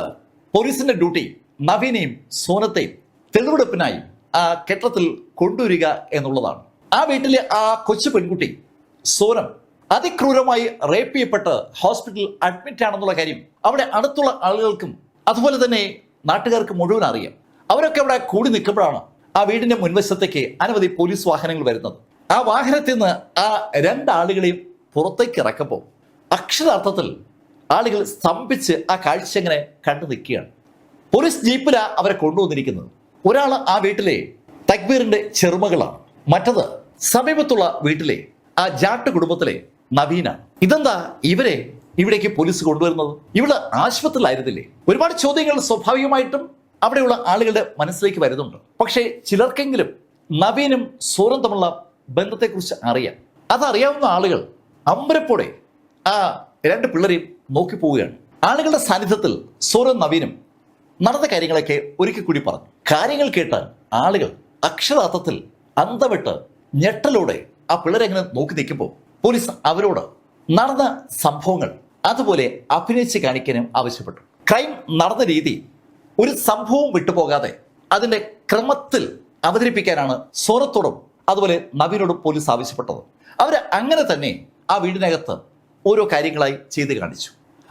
പോലീസിന്റെ ഡ്യൂട്ടി നവീനെയും സോനത്തെയും തെളിവെടുപ്പിനായി ആ കെട്ടിടത്തിൽ കൊണ്ടുവരിക എന്നുള്ളതാണ്. ആ വീട്ടിലെ ആ കൊച്ചു പെൺകുട്ടി സോനം അതിക്രൂരമായി റേപ്പ് ചെയ്യപ്പെട്ട് ഹോസ്പിറ്റലിൽ അഡ്മിറ്റ് ആണെന്നുള്ള കാര്യം അവിടെ അടുത്തുള്ള ആളുകൾക്കും അതുപോലെ തന്നെ നാട്ടുകാർക്ക് മുഴുവൻ അറിയാം. അവരൊക്കെ അവിടെ കൂടി നിൽക്കുമ്പോഴാണ് ആ വീടിന്റെ മുൻവശത്തേക്ക് അനവധി പോലീസ് വാഹനങ്ങൾ വരുന്നത്. ആ വാഹനത്തിൽ നിന്ന് ആ രണ്ടാളുകളെയും പുറത്തേക്ക് ഇറക്കുമ്പോൾ അക്ഷരാർത്ഥത്തിൽ ആളുകൾ സ്തംഭിച്ച് ആ കാഴ്ച ഇങ്ങനെ കണ്ടു നിൽക്കുകയാണ്. പോലീസ് ജീപ്പിലാ അവരെ കൊണ്ടുവന്നിരിക്കുന്നത്. ഒരാൾ ആ വീട്ടിലെ തക്ബീറിന്റെ ചെറുമകളാണ്, മറ്റത് സമീപത്തുള്ള വീട്ടിലെ ആ ജാട്ട് കുടുംബത്തിലെ നവീനാണ്. ഇതെന്താ ഇവരെ ഇവിടേക്ക് പോലീസ് കൊണ്ടുവരുന്നത്? ഇവിടെ ആശുപത്രിയിലായിരുന്നില്ലേ? ഒരുപാട് ചോദ്യങ്ങൾ സ്വാഭാവികമായിട്ടും അവിടെയുള്ള ആളുകളുടെ മനസ്സിലേക്ക് വരുന്നുണ്ട്. പക്ഷേ ചിലർക്കെങ്കിലും നവീനും സോറും തമ്മിലുള്ള ബന്ധത്തെക്കുറിച്ച് അറിയാം. അതറിയാവുന്ന ആളുകൾ അമ്പരപ്പോടെ ആ രണ്ട് പിള്ളേരെയും നോക്കി പോവുകയാണ്. ആളുകളുടെ സാന്നിധ്യത്തിൽ സോറും നവീനും നടന്ന കാര്യങ്ങളൊക്കെ ഒരിക്കൽ കൂടി പറഞ്ഞു. കാര്യങ്ങൾ കേട്ട് ആളുകൾ അക്ഷരാർത്ഥത്തിൽ അന്തവിട്ട് ഞെട്ടലോടെ ആ പിള്ളേരെ എങ്ങനെ നോക്കി നിൽക്കുമ്പോൾ പോലീസ് അവരോട് നടന്ന സംഭവങ്ങൾ അതുപോലെ അഭിനയിച്ച് കാണിക്കാനും ആവശ്യപ്പെട്ടു. ക്രൈം നടന്ന രീതി ഒരു സംഭവം വിട്ടുപോകാതെ അതിന്റെ ക്രമത്തിൽ അവതരിപ്പിക്കാനാണ് സോറത്തോടും അതുപോലെ നവീനോടും പോലീസ് ആവശ്യപ്പെട്ടത്. അവർ അങ്ങനെ തന്നെ ആ വീടിനകത്ത് ഓരോ കാര്യങ്ങളായി ചെയ്ത് കാണിച്ചു.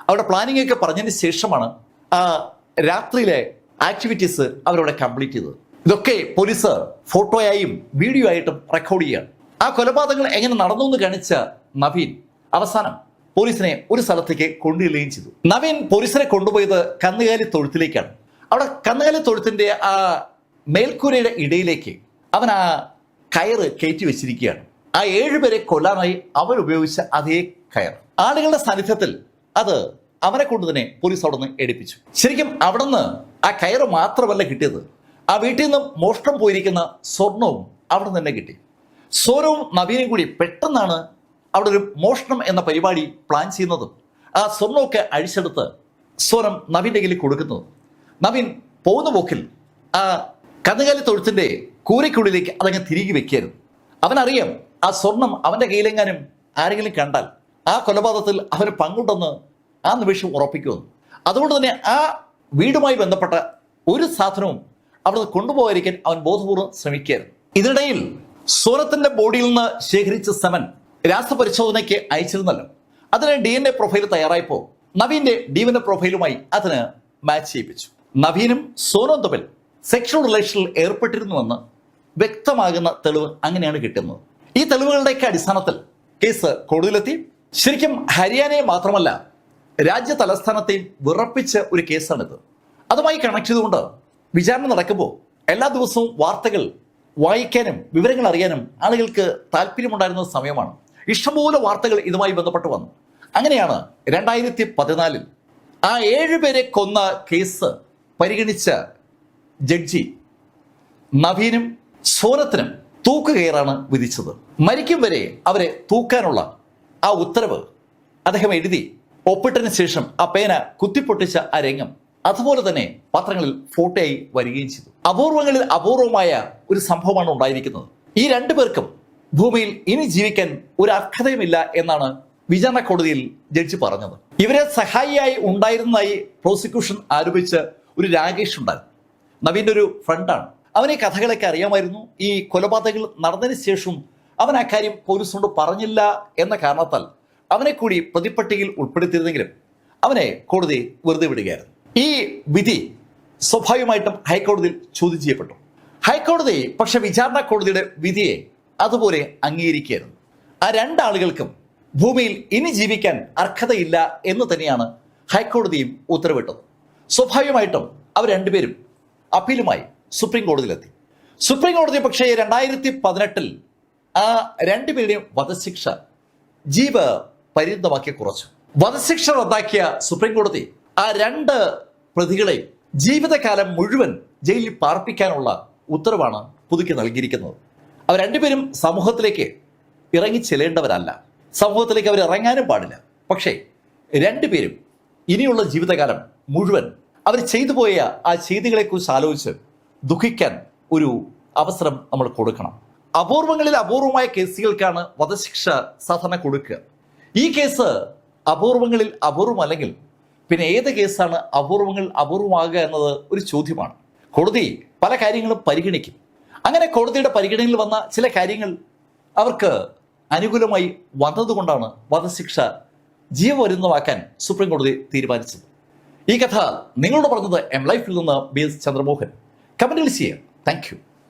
അവിടെ പ്ലാനിംഗ് ഒക്കെ പറഞ്ഞതിന് ശേഷമാണ് ആ രാത്രിയിലെ ആക്ടിവിറ്റീസ് അവരവിടെ കംപ്ലീറ്റ് ചെയ്തത്. ഇതൊക്കെ പോലീസ് ഫോട്ടോയായും വീഡിയോ ആയിട്ടും റെക്കോർഡ് ചെയ്യുകയാണ്. ആ കൊലപാതകങ്ങൾ എങ്ങനെ നടന്നു എന്ന് കാണിച്ച നവീൻ അവസാനം പോലീസിനെ ഒരു സ്ഥലത്തേക്ക് കൊണ്ടുവരികയും ചെയ്തു. നവീൻ പോലീസിനെ കൊണ്ടുപോയത് കന്നുകാലി തൊഴുത്തിലേക്കാണ്. അവിടെ കന്നുകാലി തൊഴുത്തിന്റെ ആ മേൽക്കൂരയുടെ ഇടയിലേക്ക് അവൻ ആ കയറ് കയറ്റി വെച്ചിരിക്കുകയാണ്. ആ 7 പേരെ കൊല്ലാനായി അവൻ ഉപയോഗിച്ച അതേ കയർ ആളുകളുടെ സാന്നിധ്യത്തിൽ അത് അവനെ കൊണ്ട് തന്നെ പോലീസ് അവിടെ നിന്ന് എടുപ്പിച്ചു. ശരിക്കും അവിടെ നിന്ന് ആ കയറ് മാത്രമല്ല കിട്ടിയത്, ആ വീട്ടിൽ നിന്ന് മോഷണം പോയിരിക്കുന്ന സ്വർണവും അവിടെ നിന്ന് തന്നെ കിട്ടി. സോനവും നവീനും കൂടി പെട്ടെന്നാണ് അവിടെ ഒരു മോഷണം എന്ന പരിപാടി പ്ലാൻ ചെയ്യുന്നതും ആ സ്വർണമൊക്കെ അഴിച്ചെടുത്ത് സോനം നവീൻ്റെ കയ്യിൽ കൊടുക്കുന്നത്. നവീൻ പോകുന്ന പോക്കിൽ ആ കന്നുകാലി തൊഴുത്തിന്റെ കൂരയ്ക്കുള്ളിലേക്ക് അതങ്ങ് തിരികെ വെക്കായിരുന്നു. അവനറിയാം ആ സ്വർണം അവന്റെ കയ്യിലെങ്ങാനും ആരെങ്കിലും കണ്ടാൽ ആ കൊലപാതകത്തിൽ അവന് പങ്കുണ്ടെന്ന് ആ നിമിഷം ഉറപ്പിക്കുമെന്ന്. അതുകൊണ്ട് തന്നെ ആ വീടുമായി ബന്ധപ്പെട്ട ഒരു സാധനവും അവിടെ കൊണ്ടുപോകാതിരിക്കാൻ അവൻ ബോധപൂർവ്വം ശ്രമിക്കുകയായിരുന്നു. ഇതിനിടയിൽ സോനത്തിന്റെ ബോഡിയിൽ നിന്ന് ശേഖരിച്ച സെമൻ രാസപരിശോധനയ്ക്ക് അയച്ചിരുന്നല്ലോ. അതിന് DNA പ്രൊഫൈൽ തയ്യാറായപ്പോൾ നവീന്റെ DNA പ്രൊഫൈലുമായി അതിന് മാച്ച് ചെയ്യിപ്പിച്ചു. നവീനും സോനും തമ്മിൽ സെക്ഷൽ റിലേഷനിൽ ഏർപ്പെട്ടിരുന്നുവെന്ന് വ്യക്തമാകുന്ന തെളിവ് അങ്ങനെയാണ് കിട്ടുന്നത്. ഈ തെളിവുകളുടെയൊക്കെ അടിസ്ഥാനത്തിൽ കേസ് കോടതിയിലെത്തി. ശരിക്കും ഹരിയാനയെ മാത്രമല്ല രാജ്യ തലസ്ഥാനത്തെയും വിറപ്പിച്ച ഒരു കേസാണിത്. അതുമായി കണക്ട് ചെയ്തുകൊണ്ട് വിചാരണ നടക്കുമ്പോൾ എല്ലാ ദിവസവും വാർത്തകൾ വായിക്കാനും വിവരങ്ങൾ അറിയാനും ആളുകൾക്ക് താല്പര്യമുണ്ടായിരുന്ന സമയമാണ്. ഇഷ്ടംപോലെ വാർത്തകൾ ഇതുമായി ബന്ധപ്പെട്ട് വന്നു. അങ്ങനെയാണ് 2014 ആ 7 പേരെ കൊന്ന കേസ് പരിഗണിച്ച ജഡ്ജി നവീനും സോനത്തിനും തൂക്കുകയറാണ് വിധിച്ചത്. മരിക്കും വരെ അവരെ തൂക്കാനുള്ള ആ ഉത്തരവ് അദ്ദേഹം എഴുതി ഒപ്പിട്ടതിന് ശേഷം ആ പേന കുത്തിപ്പൊട്ടിച്ച ആ രംഗം അതുപോലെ തന്നെ പത്രങ്ങളിൽ ഫോട്ടോയായി വരികയും ചെയ്തു. അപൂർവങ്ങളിൽ അപൂർവമായ ഒരു സംഭവമാണ് ഉണ്ടായിരിക്കുന്നത്. ഈ 2 പേർക്കും ഭൂമിയിൽ ഇനി ജീവിക്കാൻ ഒരു അർഹതയുമില്ല എന്നാണ് വിചാരണ കോടതിയിൽ ജഡ്ജി പറഞ്ഞത്. ഇവരെ സഹായിയായി ഉണ്ടായിരുന്നതായി പ്രോസിക്യൂഷൻ ആരോപിച്ച ഒരു രാകേഷ് ഉണ്ടായിരുന്നു. നവീൻ്റെ ഒരു ഫ്രണ്ടാണ്. അവനെ കഥകളൊക്കെ അറിയാമായിരുന്നു. ഈ കൊലപാതകങ്ങൾ നടന്നതിന് ശേഷം അവൻ ആ കാര്യം പോലീസിനോട് പറഞ്ഞില്ല എന്ന കാരണത്താൽ അവനെ കൂടി പ്രതിപ്പട്ടികയിൽ ഉൾപ്പെടുത്തിയിരുന്നെങ്കിലും അവനെ കോടതി വെറുതെ വിടുകയായിരുന്നു. ഈ വിധി സ്വാഭാവികമായിട്ടും ഹൈക്കോടതിയിൽ ചോദ്യം ചെയ്യപ്പെട്ടു. ഹൈക്കോടതി പക്ഷെ വിചാരണ കോടതിയുടെ വിധിയെ അതുപോലെ അംഗീകരിക്കുകയായിരുന്നു. ആ 2 ആളുകൾക്കും ഭൂമിയിൽ ഇനി ജീവിക്കാൻ അർഹതയില്ല എന്ന് തന്നെയാണ് ഹൈക്കോടതിയും ഉത്തരവിട്ടത്. സ്വാഭാവികമായിട്ടും അവർ 2 പേരും അപ്പീലുമായി സുപ്രീം കോടതിയിലെത്തി. സുപ്രീം കോടതി പക്ഷേ 2018 ആ 2 പേരുടെയും വധശിക്ഷ ജീവ പര്യന്തമാക്കി കുറച്ചു. വധശിക്ഷ റദ്ദാക്കിയ സുപ്രീം കോടതി ആ 2 പ്രതികളെയും ജീവിതകാലം മുഴുവൻ ജയിലിൽ പാർപ്പിക്കാനുള്ള ഉത്തരവാണ് പുതുക്കി നൽകിയിരിക്കുന്നത്. അവർ 2 പേരും സമൂഹത്തിലേക്ക് ഇറങ്ങി ചെല്ലേണ്ടവരല്ല, സമൂഹത്തിലേക്ക് അവർ ഇറങ്ങാനും പാടില്ല. പക്ഷേ 2 പേരും ഇനിയുള്ള ജീവിതകാലം മുഴുവൻ അവർ ചെയ്തു പോയ ആ ചെയ്തികളെക്കുറിച്ച് ആലോചിച്ച് ദുഃഖിക്കാൻ ഒരു അവസരം നമ്മൾ കൊടുക്കണം. അപൂർവങ്ങളിൽ അപൂർവമായ കേസുകൾക്കാണ് വധശിക്ഷ സാധാരണ കൊടുക്കുക. ഈ കേസ് അപൂർവങ്ങളിൽ അപൂർവമല്ലെങ്കിൽ പിന്നെ ഏത് കേസാണ് അപൂർവങ്ങളിൽ അപൂർവമാകുക എന്നത് ഒരു ചോദ്യമാണ്. കോടതി പല കാര്യങ്ങളും പരിഗണിക്കും. അങ്ങനെ കോടതിയുടെ പരിഗണനയിൽ വന്ന ചില കാര്യങ്ങൾ അവർക്ക് അനുകൂലമായി വന്നതുകൊണ്ടാണ് വധശിക്ഷ ജീവപര്യന്തമാക്കാൻ സുപ്രീം കോടതി തീരുമാനിച്ചത്. ഈ കഥ നിങ്ങളോട് പറഞ്ഞത് എം ലൈഫിൽ നിന്ന് ബി എസ് ചന്ദ്രമോഹൻ. കമന്റിൽ ചെയ്യാം. Thank you.